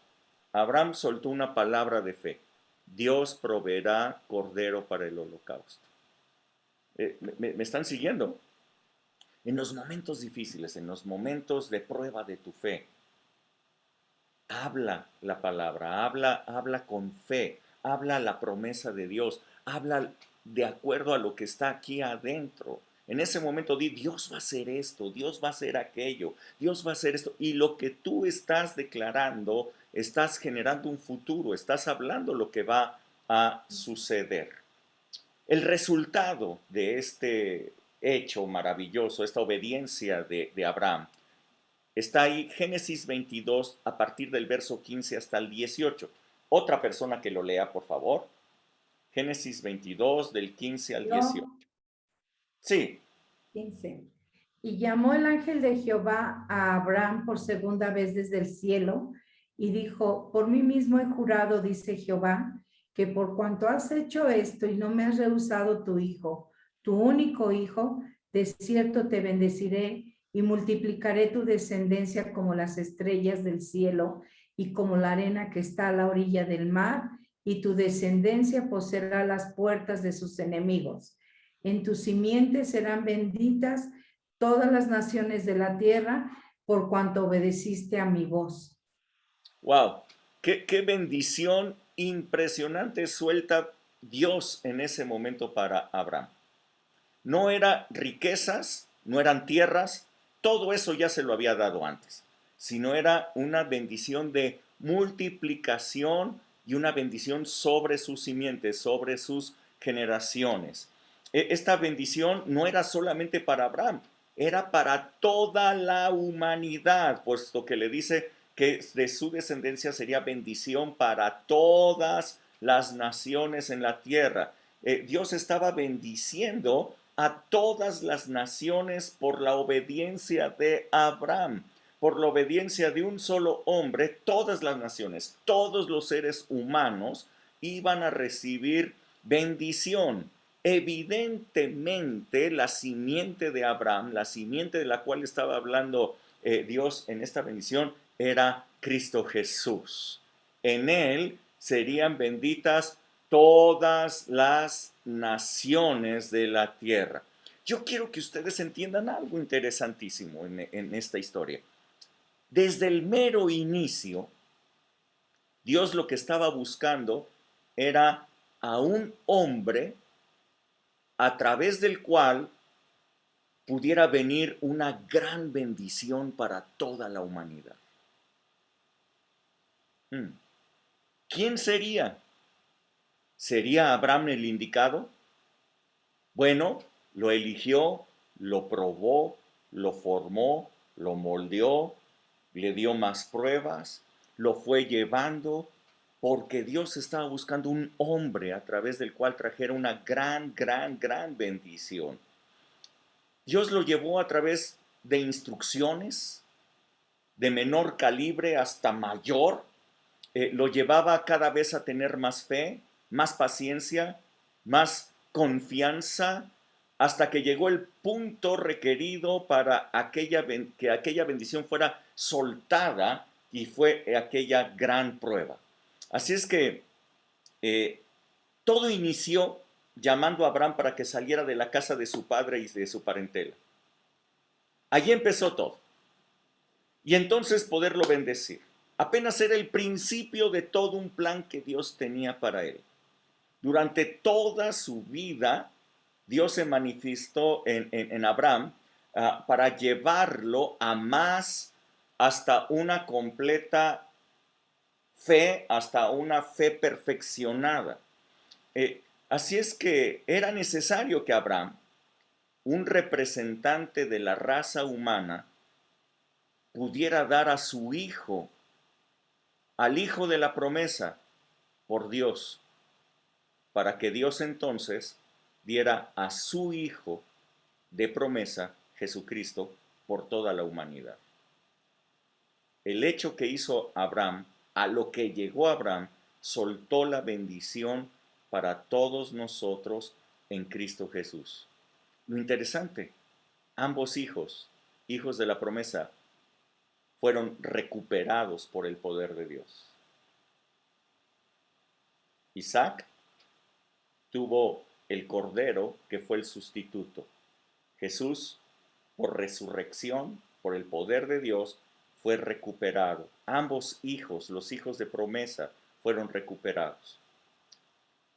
Abraham soltó una palabra de fe: Dios proveerá cordero para el holocausto. ¿Me están siguiendo? En los momentos difíciles, en los momentos de prueba de tu fe, habla la palabra, habla con fe, habla la promesa de Dios, habla de acuerdo a lo que está aquí adentro. En ese momento di: Dios va a hacer esto, Dios va a hacer aquello, Dios va a hacer esto. Y lo que tú estás declarando, estás generando un futuro, estás hablando lo que va a suceder. El resultado de este hecho maravilloso, esta obediencia de Abraham, está ahí, Génesis 22, a partir del verso 15 hasta el 18. Otra persona que lo lea, por favor. Génesis 22, del 15 al 18. Sí. 15. Y llamó el ángel de Jehová a Abraham por segunda vez desde el cielo y dijo: por mí mismo he jurado, dice Jehová, que por cuanto has hecho esto y no me has rehusado tu hijo, tu único hijo, de cierto te bendeciré y multiplicaré tu descendencia como las estrellas del cielo y como la arena que está a la orilla del mar, y tu descendencia poseerá las puertas de sus enemigos. En tu simiente serán benditas todas las naciones de la tierra, por cuanto obedeciste a mi voz. Wow, qué bendición impresionante suelta Dios en ese momento para Abraham. No eran riquezas, no eran tierras, todo eso ya se lo había dado antes, sino era una bendición de multiplicación y una bendición sobre sus simientes, sobre sus generaciones. Esta bendición no era solamente para Abraham, era para toda la humanidad, puesto que le dice que de su descendencia sería bendición para todas las naciones en la tierra. Dios estaba bendiciendo a todas las naciones por la obediencia de Abraham, por la obediencia de un solo hombre. Todas las naciones, todos los seres humanos iban a recibir bendición. Evidentemente, la simiente de Abraham, la simiente de la cual estaba hablando Dios en esta bendición, era Cristo Jesús. En él serían benditas todas las naciones de la tierra. Yo quiero que ustedes entiendan algo interesantísimo en esta historia. Desde el mero inicio, Dios lo que estaba buscando era a un hombre a través del cual pudiera venir una gran bendición para toda la humanidad. ¿Quién sería? ¿Sería Abraham el indicado? Bueno, lo eligió, lo probó, lo formó, lo moldeó, le dio más pruebas, lo fue llevando, porque Dios estaba buscando un hombre a través del cual trajera una gran bendición. Dios lo llevó a través de instrucciones, de menor calibre hasta mayor, lo llevaba cada vez a tener más fe, más paciencia, más confianza, hasta que llegó el punto requerido para que aquella bendición fuera soltada, y fue aquella gran prueba. Así es que todo inició llamando a Abraham para que saliera de la casa de su padre y de su parentela. Allí empezó todo. Y entonces poderlo bendecir. Apenas era el principio de todo un plan que Dios tenía para él. Durante toda su vida, Dios se manifestó en Abraham para llevarlo a más, hasta una completa fe, hasta una fe perfeccionada. Así es que era necesario que Abraham, un representante de la raza humana, pudiera dar a su hijo, al hijo de la promesa, por Dios, para que Dios entonces diera a su hijo de promesa, Jesucristo, por toda la humanidad. El hecho que hizo Abraham, a lo que llegó Abraham, soltó la bendición para todos nosotros en Cristo Jesús. Lo interesante, ambos hijos, hijos de la promesa, fueron recuperados por el poder de Dios. Isaac tuvo el cordero que fue el sustituto. Jesús, por resurrección, por el poder de Dios, fue recuperado. Ambos hijos, los hijos de promesa, fueron recuperados.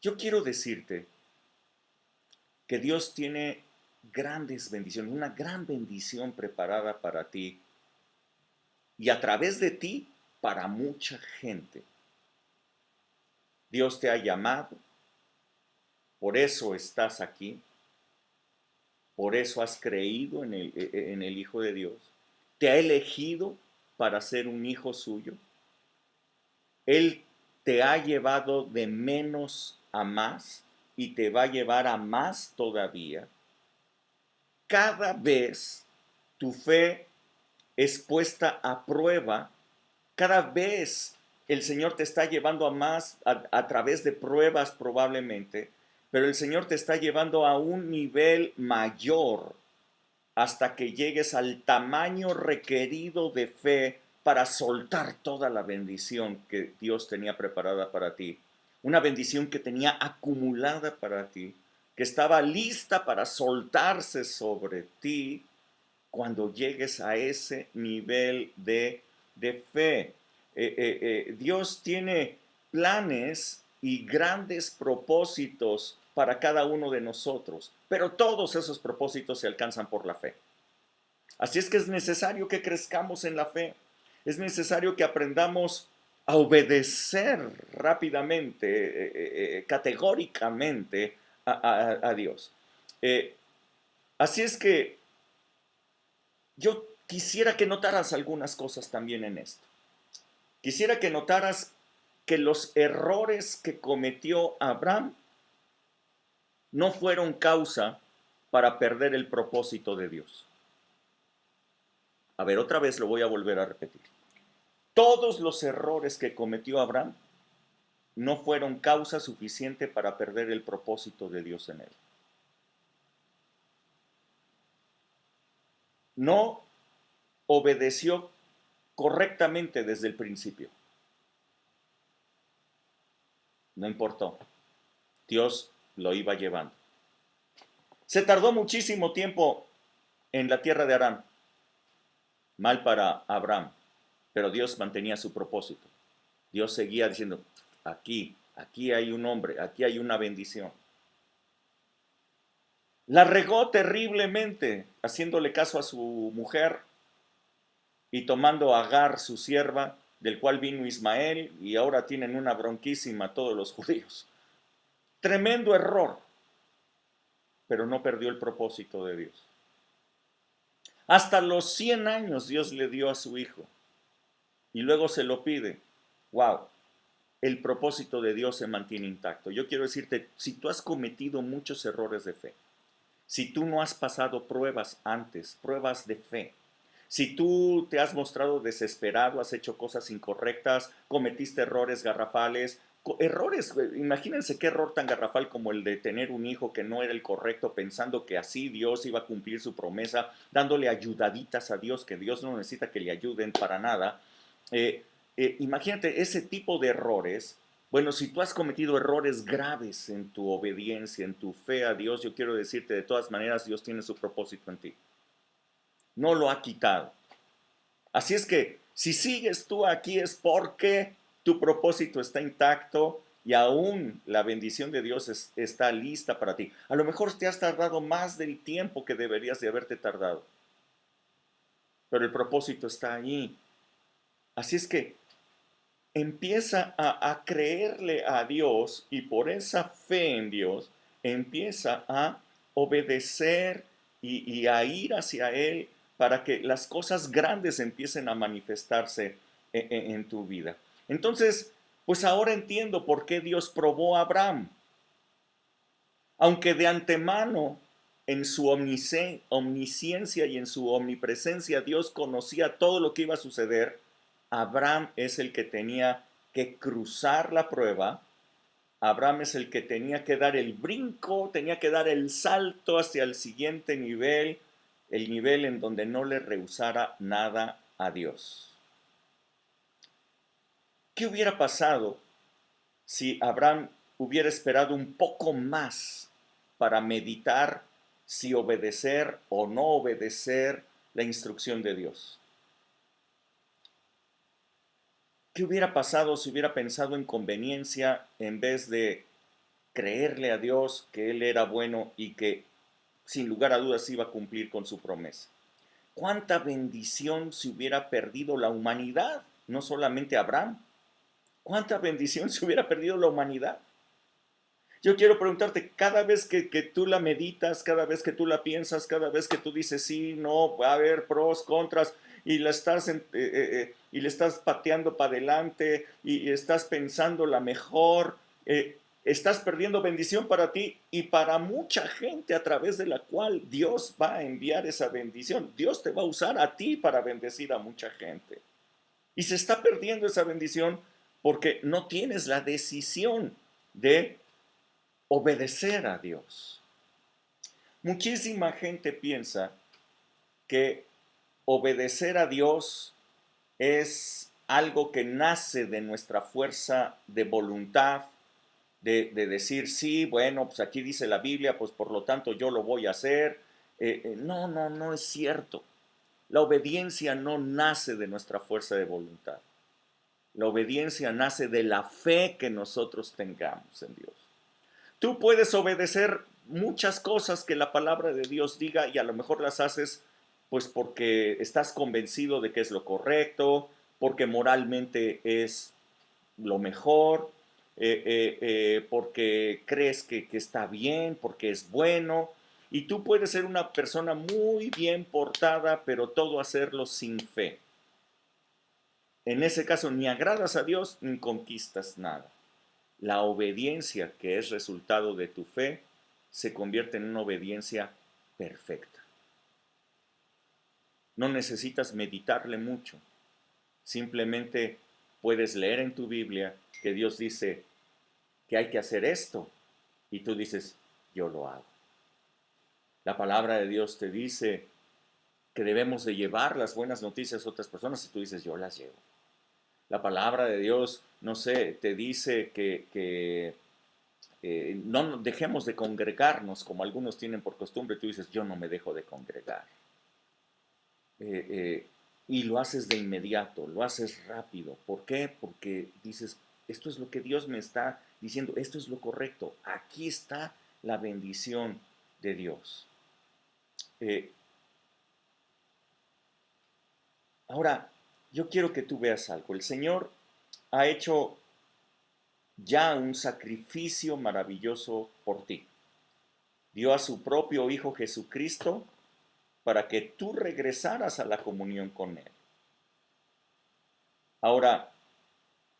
Yo quiero decirte que Dios tiene grandes bendiciones, una gran bendición preparada para ti y a través de ti para mucha gente. Dios te ha llamado, por eso estás aquí, por eso has creído en el Hijo de Dios. Te ha elegido para ser un hijo suyo. Él te ha llevado de menos a más y te va a llevar a más todavía. Cada vez tu fe es puesta a prueba, cada vez el Señor te está llevando a más a través de pruebas probablemente, pero el Señor te está llevando a un nivel mayor hasta que llegues al tamaño requerido de fe para soltar toda la bendición que Dios tenía preparada para ti. Una bendición que tenía acumulada para ti, que estaba lista para soltarse sobre ti cuando llegues a ese nivel de fe. Dios tiene planes y grandes propósitos para cada uno de nosotros, pero todos esos propósitos se alcanzan por la fe. Así es que es necesario que crezcamos en la fe, es necesario que aprendamos a obedecer rápidamente, categóricamente a Dios. Así es que yo quisiera que notaras algunas cosas también en esto. Quisiera que notaras que los errores que cometió Abraham no fueron causa para perder el propósito de Dios. A ver, otra vez lo voy a volver a repetir. Todos los errores que cometió Abraham no fueron causa suficiente para perder el propósito de Dios en él. No obedeció correctamente desde el principio. No importó. Dios lo iba llevando. Se tardó muchísimo tiempo en la tierra de Harán. Mal para Abraham, pero Dios mantenía su propósito. Dios seguía diciendo, aquí hay un hombre, aquí hay una bendición. La regó terriblemente, haciéndole caso a su mujer y tomando a Agar, su sierva, del cual vino Ismael, y ahora tienen una bronquísima todos los judíos. Tremendo error, pero no perdió el propósito de Dios. Hasta los 100 años Dios le dio a su hijo y luego se lo pide. Wow, el propósito de Dios se mantiene intacto. Yo quiero decirte, si tú has cometido muchos errores de fe, si tú no has pasado pruebas antes, pruebas de fe, si tú te has mostrado desesperado, has hecho cosas incorrectas, cometiste errores garrafales, errores, imagínense qué error tan garrafal como el de tener un hijo que no era el correcto, pensando que así Dios iba a cumplir su promesa, dándole ayudaditas a Dios, que Dios no necesita que le ayuden para nada. Imagínate ese tipo de errores. Bueno, si tú has cometido errores graves en tu obediencia, en tu fe a Dios, yo quiero decirte, de todas maneras, Dios tiene su propósito en ti. No lo ha quitado. Así es que si sigues tú aquí es porque tu propósito está intacto y aún la bendición de Dios está lista para ti. A lo mejor te has tardado más del tiempo que deberías de haberte tardado, pero el propósito está allí. Así es que empieza a creerle a Dios y por esa fe en Dios empieza a obedecer y a ir hacia Él para que las cosas grandes empiecen a manifestarse en tu vida. Entonces, pues ahora entiendo por qué Dios probó a Abraham. Aunque de antemano en su omnisciencia y en su omnipresencia Dios conocía todo lo que iba a suceder, Abraham es el que tenía que cruzar la prueba. Abraham es el que tenía que dar el brinco, tenía que dar el salto hacia el siguiente nivel, el nivel en donde no le rehusara nada a Dios. ¿Qué hubiera pasado si Abraham hubiera esperado un poco más para meditar si obedecer o no obedecer la instrucción de Dios? ¿Qué hubiera pasado si hubiera pensado en conveniencia en vez de creerle a Dios que Él era bueno y que sin lugar a dudas iba a cumplir con su promesa? ¿Cuánta bendición se hubiera perdido la humanidad? No solamente Abraham. ¿Cuánta bendición se hubiera perdido la humanidad? Yo quiero preguntarte, cada vez que tú la meditas, cada vez que tú la piensas, cada vez que tú dices sí, no, va a haber pros, contras, y le estás pateando para adelante y estás pensando la mejor, estás perdiendo bendición para ti y para mucha gente a través de la cual Dios va a enviar esa bendición. Dios te va a usar a ti para bendecir a mucha gente. Y se está perdiendo esa bendición porque no tienes la decisión de obedecer a Dios. Muchísima gente piensa que obedecer a Dios es algo que nace de nuestra fuerza de voluntad, de decir, sí, bueno, pues aquí dice la Biblia, pues por lo tanto yo lo voy a hacer. No es cierto. La obediencia no nace de nuestra fuerza de voluntad. La obediencia nace de la fe que nosotros tengamos en Dios. Tú puedes obedecer muchas cosas que la palabra de Dios diga y a lo mejor las haces pues porque estás convencido de que es lo correcto, porque moralmente es lo mejor, porque crees que está bien, porque es bueno. Y tú puedes ser una persona muy bien portada, pero todo hacerlo sin fe. En ese caso ni agradas a Dios ni conquistas nada. La obediencia que es resultado de tu fe se convierte en una obediencia perfecta. No necesitas meditarle mucho. Simplemente puedes leer en tu Biblia que Dios dice que hay que hacer esto y tú dices, yo lo hago. La palabra de Dios te dice que debemos de llevar las buenas noticias a otras personas y tú dices, yo las llevo. La palabra de Dios, no sé, te dice que no dejemos de congregarnos como algunos tienen por costumbre. Tú dices, yo no me dejo de congregar. y lo haces de inmediato, lo haces rápido. ¿Por qué? Porque dices, esto es lo que Dios me está diciendo, esto es lo correcto, aquí está la bendición de Dios. Ahora, yo quiero que tú veas algo. El Señor ha hecho ya un sacrificio maravilloso por ti. Dio a su propio Hijo Jesucristo para que tú regresaras a la comunión con Él. Ahora,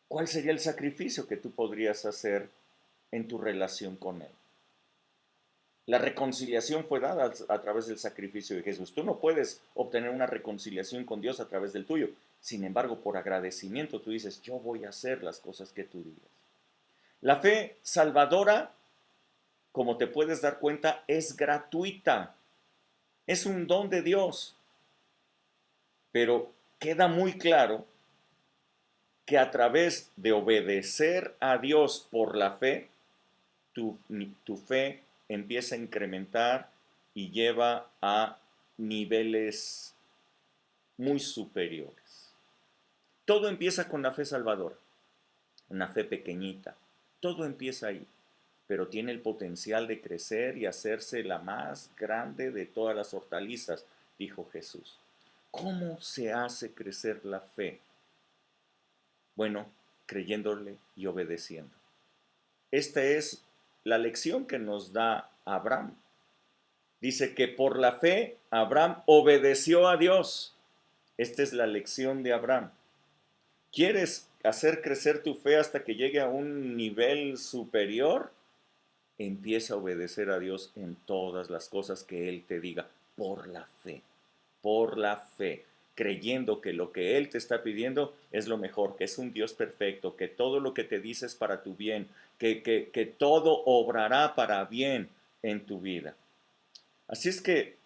¿cuál sería el sacrificio que tú podrías hacer en tu relación con Él? La reconciliación fue dada a través del sacrificio de Jesús. Tú no puedes obtener una reconciliación con Dios a través del tuyo. Sin embargo, por agradecimiento tú dices, yo voy a hacer las cosas que tú digas. La fe salvadora, como te puedes dar cuenta, es gratuita. Es un don de Dios. Pero queda muy claro que a través de obedecer a Dios por la fe, tu fe empieza a incrementar y lleva a niveles muy superiores. Todo empieza con la fe salvadora, una fe pequeñita. Todo empieza ahí, pero tiene el potencial de crecer y hacerse la más grande de todas las hortalizas, dijo Jesús. ¿Cómo se hace crecer la fe? Bueno, creyéndole y obedeciendo. Esta es la lección que nos da Abraham. Dice que por la fe Abraham obedeció a Dios. Esta es la lección de Abraham. ¿Quieres hacer crecer tu fe hasta que llegue a un nivel superior? Empieza a obedecer a Dios en todas las cosas que Él te diga, por la fe, creyendo que lo que Él te está pidiendo es lo mejor, que es un Dios perfecto, que todo lo que te dice es para tu bien, que todo obrará para bien en tu vida. Así es que,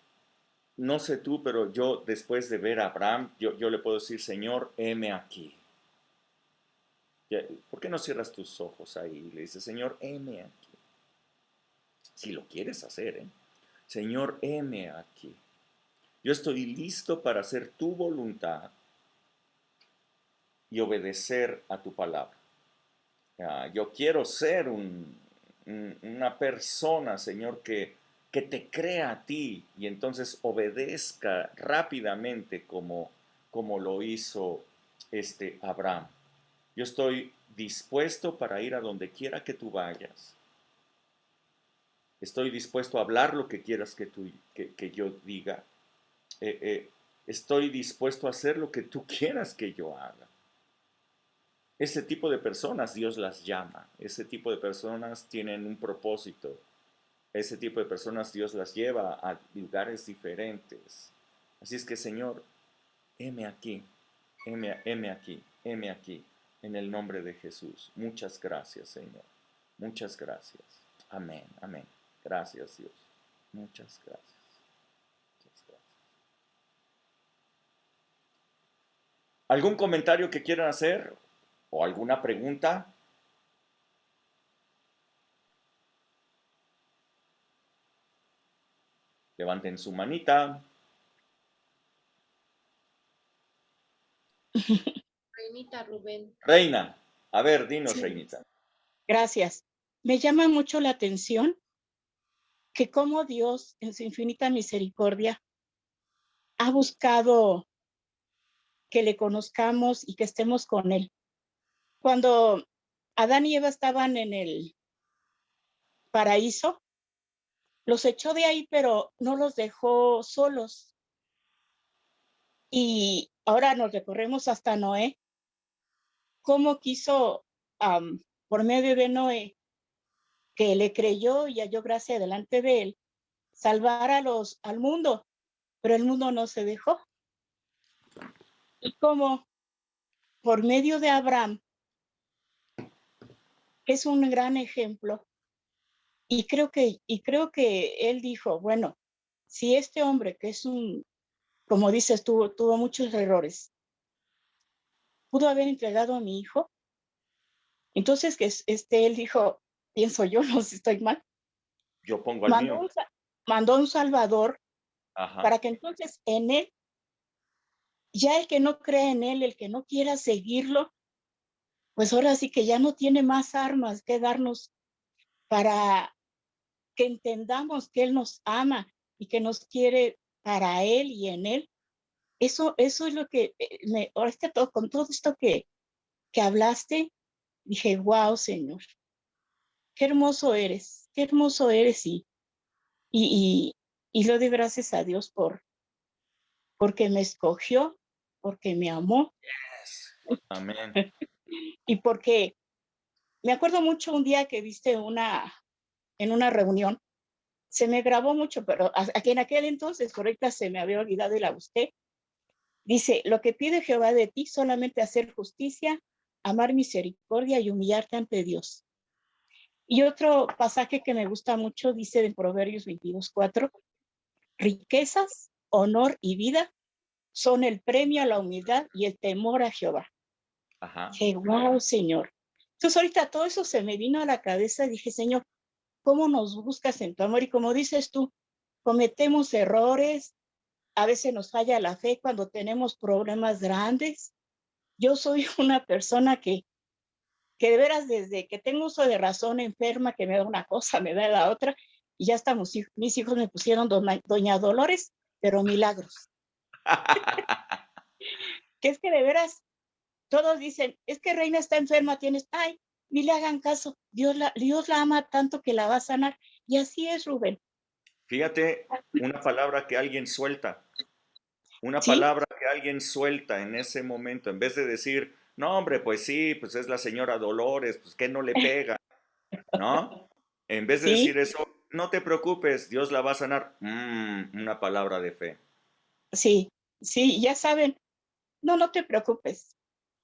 no sé tú, pero yo después de ver a Abraham, yo le puedo decir, Señor, heme aquí. ¿Por qué no cierras tus ojos ahí y le dices, Señor, heme aquí? Si lo quieres hacer, ¿eh? Señor, heme aquí. Yo estoy listo para hacer tu voluntad y obedecer a tu palabra. Yo quiero ser una persona, Señor, que te crea a ti y entonces obedezca rápidamente como lo hizo Abraham. Yo estoy dispuesto para ir a donde quiera que tú vayas. Estoy dispuesto a hablar lo que quieras que yo diga. Estoy dispuesto a hacer lo que tú quieras que yo haga. Ese tipo de personas Dios las llama. Ese tipo de personas tienen un propósito. Ese tipo de personas Dios las lleva a lugares diferentes. Así es que, Señor, heme aquí, heme aquí, heme aquí, en el nombre de Jesús. Muchas gracias, Señor. Muchas gracias. Amén, amén. Gracias, Dios. Muchas gracias. Muchas gracias. ¿Algún comentario que quieran hacer? ¿O alguna pregunta? Levanten su manita. Reinita Rubén. Reina, a ver, dinos, Sí. Reinita. Gracias. Me llama mucho la atención que cómo Dios, en su infinita misericordia, ha buscado que le conozcamos y que estemos con Él. Cuando Adán y Eva estaban en el paraíso, los echó de ahí, pero no los dejó solos. Y ahora nos recorremos hasta Noé. Cómo quiso, por medio de Noé, que le creyó y halló gracia delante de él, salvar al mundo, pero el mundo no se dejó. Y como por medio de Abraham es un gran ejemplo, y creo que él dijo, bueno, si este hombre que es como dices, tuvo muchos errores, pudo haber entregado a mi hijo, entonces que él dijo, pienso yo, no sé si estoy mal, Yo pongo al mío. mandó un Salvador Ajá. para que entonces en él ya el que no crea en él, el que no quiera seguirlo, pues ahora sí que ya no tiene más armas que darnos para que entendamos que él nos ama y que nos quiere para él y en él. Eso es lo que ahorita con todo esto que hablaste, dije, wow, Señor, qué hermoso eres y, y lo doy gracias a Dios porque me escogió, porque me amó Amén. y porque me acuerdo mucho un día que viste en una reunión, se me grabó mucho, pero aquí en aquel entonces, ahorita se me había olvidado y la busqué. Dice, lo que pide Jehová de ti solamente hacer justicia, amar misericordia y humillarte ante Dios. Y otro pasaje que me gusta mucho dice en Proverbios 22:4, riquezas, honor y vida son el premio a la humildad y el temor a Jehová. Ajá. Dije, wow, Señor. Entonces ahorita todo eso se me vino a la cabeza y dije, Señor, ¿cómo nos buscas en tu amor? Y como dices tú, cometemos errores, a veces nos falla la fe cuando tenemos problemas grandes. Yo soy una persona que de veras desde que tengo uso de razón enferma, que me da una cosa, me da la otra, y ya estamos, mis hijos me pusieron Doña Dolores, pero milagros. Que es que de veras, todos dicen, es que Reina está enferma, tienes, ay, ni le hagan caso, Dios la ama tanto que la va a sanar. Y así es, Rubén. Fíjate, una palabra que alguien suelta. Una ¿Sí? palabra que alguien suelta en ese momento, en vez de decir, no, hombre, pues sí, pues es la señora Dolores, pues que no le pega, ¿no? En vez de decir Sí, eso, no te preocupes, Dios la va a sanar. Una palabra de fe. sí, sí, ya saben, no te preocupes,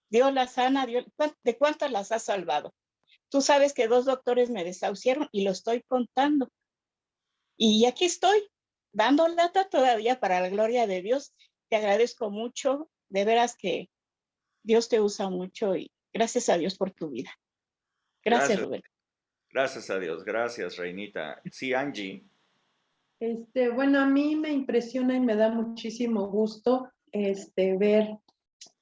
Dios la sana, Dios, ¿de cuántas las ha salvado? Tú sabes que 2 doctores me desahuciaron y lo estoy contando. Y aquí estoy, dando lata todavía para la gloria de Dios. Te agradezco mucho, de veras que Dios te usa mucho y gracias a Dios por tu vida. Gracias, Gracias, Rubén. gracias a Dios, gracias, Reinita. Sí, Angie. Bueno, a mí me impresiona y me da muchísimo gusto ver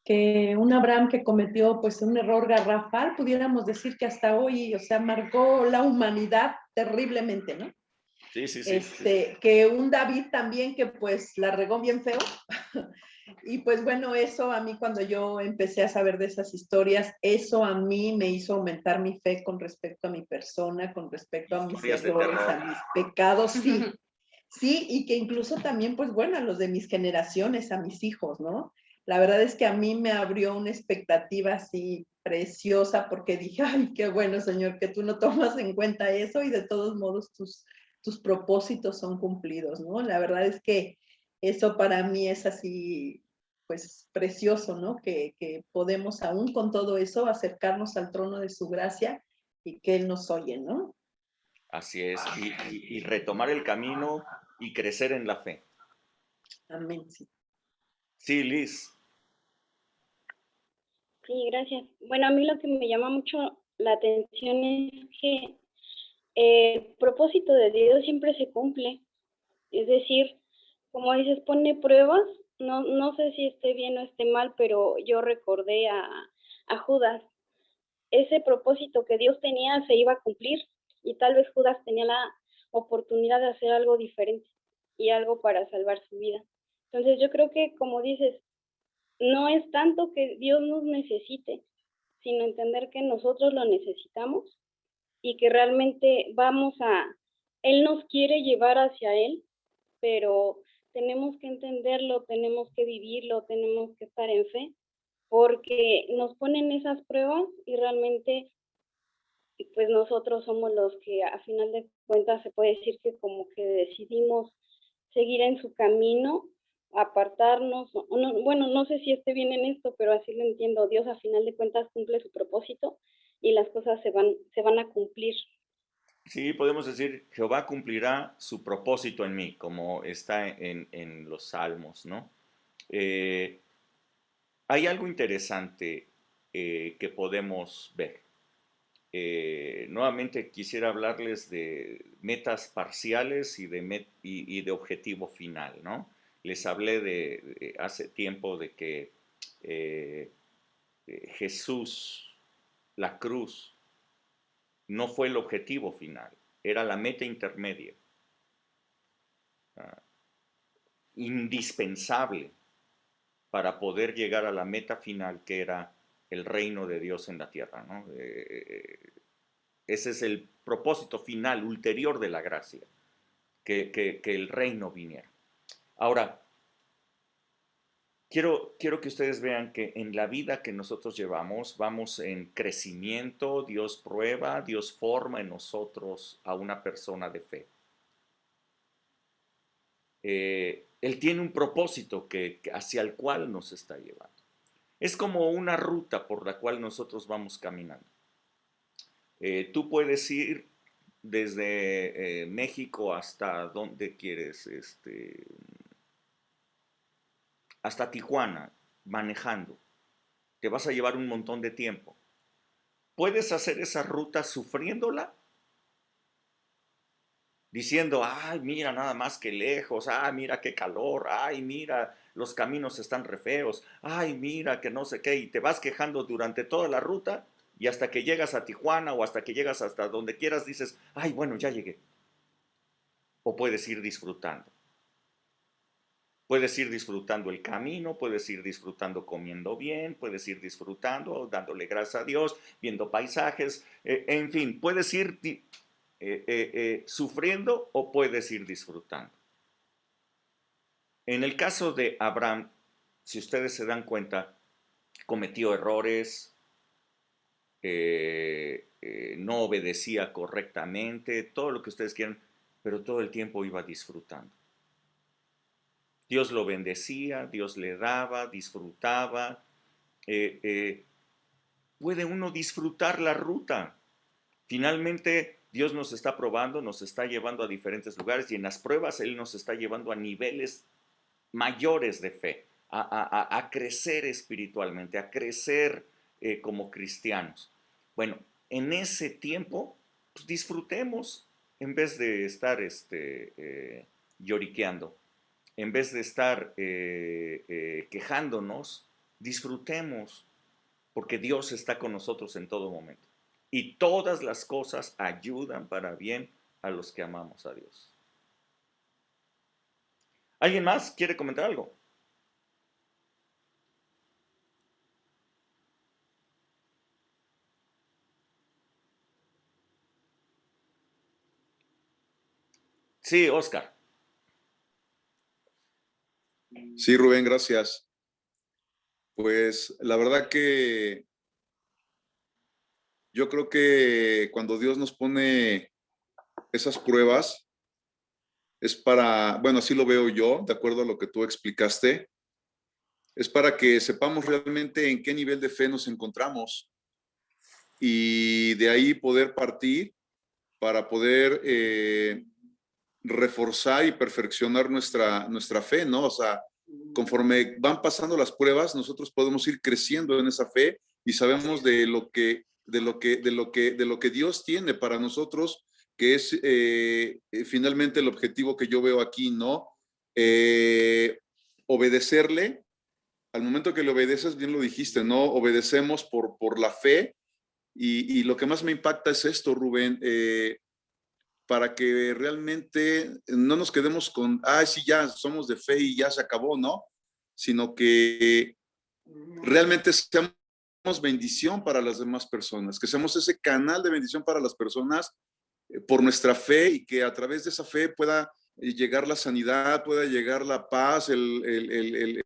que un Abraham que cometió pues un error garrafal, pudiéramos decir que hasta hoy, o sea, marcó la humanidad terriblemente, ¿no? Sí, sí, sí, sí. Que un David también que pues la regó bien feo. Y pues bueno, eso a mí cuando yo empecé a saber de esas historias, eso a mí me hizo aumentar mi fe con respecto a mi persona, con respecto a mis Historias de errores, terror. a mis pecados, sí. Sí, y que incluso también, pues bueno, a los de mis generaciones, a mis hijos, ¿no? La verdad es que a mí me abrió una expectativa así preciosa porque dije, ay, qué bueno, Señor, que tú no tomas en cuenta eso y de todos modos tus propósitos son cumplidos, ¿no? La verdad es que eso para mí es así, pues precioso, ¿no? Que podemos aún con todo eso acercarnos al trono de su gracia y que Él nos oye, ¿no? Así es. Y retomar el camino y crecer en la fe. Amén, sí. Sí, Liz. Sí, gracias. Bueno, a mí lo que me llama mucho la atención es que el propósito de Dios siempre se cumple. Es decir, como dices, pone pruebas. No sé si esté bien o esté mal, pero yo recordé a Judas. Ese propósito que Dios tenía se iba a cumplir y tal vez Judas tenía la oportunidad de hacer algo diferente y algo para salvar su vida. Entonces yo creo que, como dices, no es tanto que Dios nos necesite, sino entender que nosotros lo necesitamos y que realmente Él nos quiere llevar hacia Él, pero tenemos que entenderlo, tenemos que vivirlo, tenemos que estar en fe, porque nos ponen esas pruebas y realmente pues nosotros somos los que a final de cuentas se puede decir que como que decidimos seguir en su camino, apartarnos, bueno, no sé si esté bien en esto, pero así lo entiendo. Dios a final de cuentas cumple su propósito y las cosas se van a cumplir. Sí, podemos decir, Jehová cumplirá su propósito en mí, como está en los salmos, ¿no? Eh, Hay algo interesante que podemos ver. Nuevamente quisiera hablarles de metas parciales y de objetivo final, ¿no? les hablé hace tiempo de que Jesús, la cruz, no fue el objetivo final, era la meta intermedia, indispensable para poder llegar a la meta final, que era el reino de Dios en la tierra, ¿no? Ese es el propósito final, ulterior de la gracia, que el reino viniera. Ahora, quiero que ustedes vean que en la vida que nosotros llevamos, vamos en crecimiento. Dios prueba, Dios forma en nosotros a una persona de fe. Él tiene un propósito hacia el cual nos está llevando. Es como una ruta por la cual nosotros vamos caminando. Tú puedes ir desde México hasta donde quieres, hasta Tijuana, manejando. Te vas a llevar un montón de tiempo. Puedes hacer esa ruta sufriéndola, diciendo, ay, mira nada más que lejos, ay, mira qué calor, ay, mira, los caminos están re feos, ay, mira que no sé qué, y te vas quejando durante toda la ruta, y hasta que llegas a Tijuana o hasta que llegas hasta donde quieras dices, ay, bueno, ya llegué. O puedes ir disfrutando. Puedes ir disfrutando el camino, puedes ir disfrutando comiendo bien, puedes ir disfrutando, dándole gracias a Dios, viendo paisajes, en fin, puedes ir sufriendo o puedes ir disfrutando. En el caso de Abraham, si ustedes se dan cuenta, cometió errores, no obedecía correctamente, todo lo que ustedes quieran, pero todo el tiempo iba disfrutando. Dios lo bendecía, Dios le daba, disfrutaba. Puede uno disfrutar la ruta. Finalmente, Dios nos está probando, nos está llevando a diferentes lugares y en las pruebas Él nos está llevando a niveles mayores de fe, a crecer espiritualmente, a crecer como cristianos. Bueno, en ese tiempo, pues disfrutemos en vez de estar lloriqueando. En vez de estar quejándonos, disfrutemos, porque Dios está con nosotros en todo momento. Y todas las cosas ayudan para bien a los que amamos a Dios. ¿Alguien más quiere comentar algo? Sí, Oscar. Sí, Rubén, gracias. Pues la verdad que yo creo que cuando Dios nos pone esas pruebas es para, bueno, así lo veo yo, de acuerdo a lo que tú explicaste, es para que sepamos realmente en qué nivel de fe nos encontramos y de ahí poder partir para poder reforzar y perfeccionar nuestra fe, ¿no? O sea, conforme van pasando las pruebas, nosotros podemos ir creciendo en esa fe y sabemos de lo que Dios tiene para nosotros, que es finalmente el objetivo que yo veo aquí, ¿no? Obedecerle. Al momento que le obedeces, bien lo dijiste, ¿no? Obedecemos por la fe y lo que más me impacta es esto, Rubén, para que realmente no nos quedemos con, sí, ya somos de fe y ya se acabó, ¿no? Sino que realmente seamos bendición para las demás personas, que seamos ese canal de bendición para las personas por nuestra fe y que a través de esa fe pueda llegar la sanidad, pueda llegar la paz, el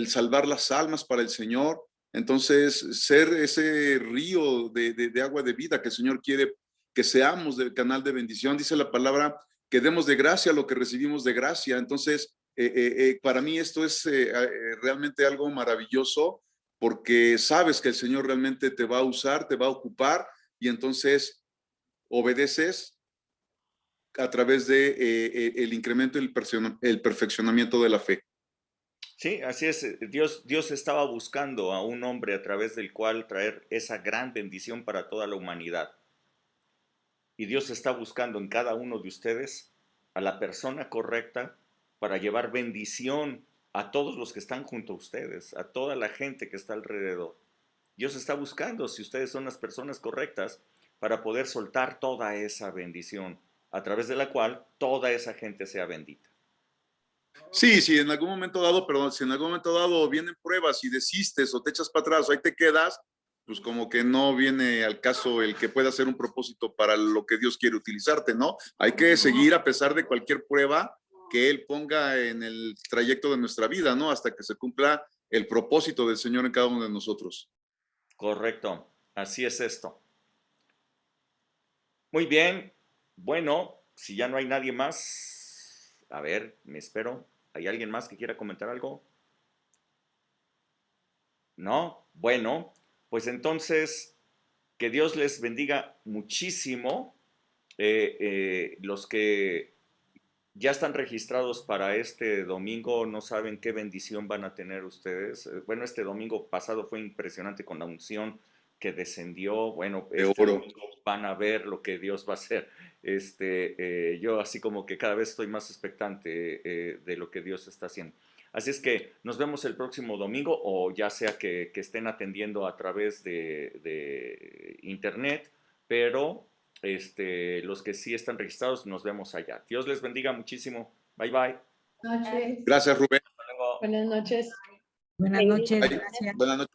salvar las almas para el Señor. Entonces, ser ese río de agua de vida que el Señor quiere que seamos del canal de bendición. Dice la palabra que demos de gracia lo que recibimos de gracia. Entonces, para mí esto es realmente algo maravilloso porque sabes que el Señor realmente te va a usar, te va a ocupar y entonces obedeces a través de el incremento y el perfeccionamiento de la fe. Sí, así es. Dios estaba buscando a un hombre a través del cual traer esa gran bendición para toda la humanidad. Y Dios está buscando en cada uno de ustedes a la persona correcta para llevar bendición a todos los que están junto a ustedes, a toda la gente que está alrededor. Dios está buscando si ustedes son las personas correctas para poder soltar toda esa bendición, a través de la cual toda esa gente sea bendita. Sí, si en algún momento dado, perdón, si en algún momento dado vienen pruebas y desistes o te echas para atrás o ahí te quedas, pues como que no viene al caso el que pueda ser un propósito para lo que Dios quiere utilizarte, ¿no? Hay que seguir a pesar de cualquier prueba que Él ponga en el trayecto de nuestra vida, ¿no? Hasta que se cumpla el propósito del Señor en cada uno de nosotros. Correcto, así es esto. Muy bien, bueno, si ya no hay nadie más, a ver, me espero. ¿Hay alguien más que quiera comentar algo? ¿No? Bueno, pues entonces, que Dios les bendiga muchísimo. Los que ya están registrados para este domingo no saben qué bendición van a tener ustedes. Bueno, este domingo pasado fue impresionante con la unción que descendió. Bueno, De este oro. domingo van a ver lo que Dios va a hacer. Yo así como que cada vez estoy más expectante de lo que Dios está haciendo. Así es que nos vemos el próximo domingo, o ya sea que estén atendiendo a través de internet, pero los que sí están registrados, nos vemos allá. Dios les bendiga muchísimo. Bye, bye. Noches. Gracias, Rubén. Hasta luego. Buenas noches. Buenas noches, Bye. gracias. Buenas noches.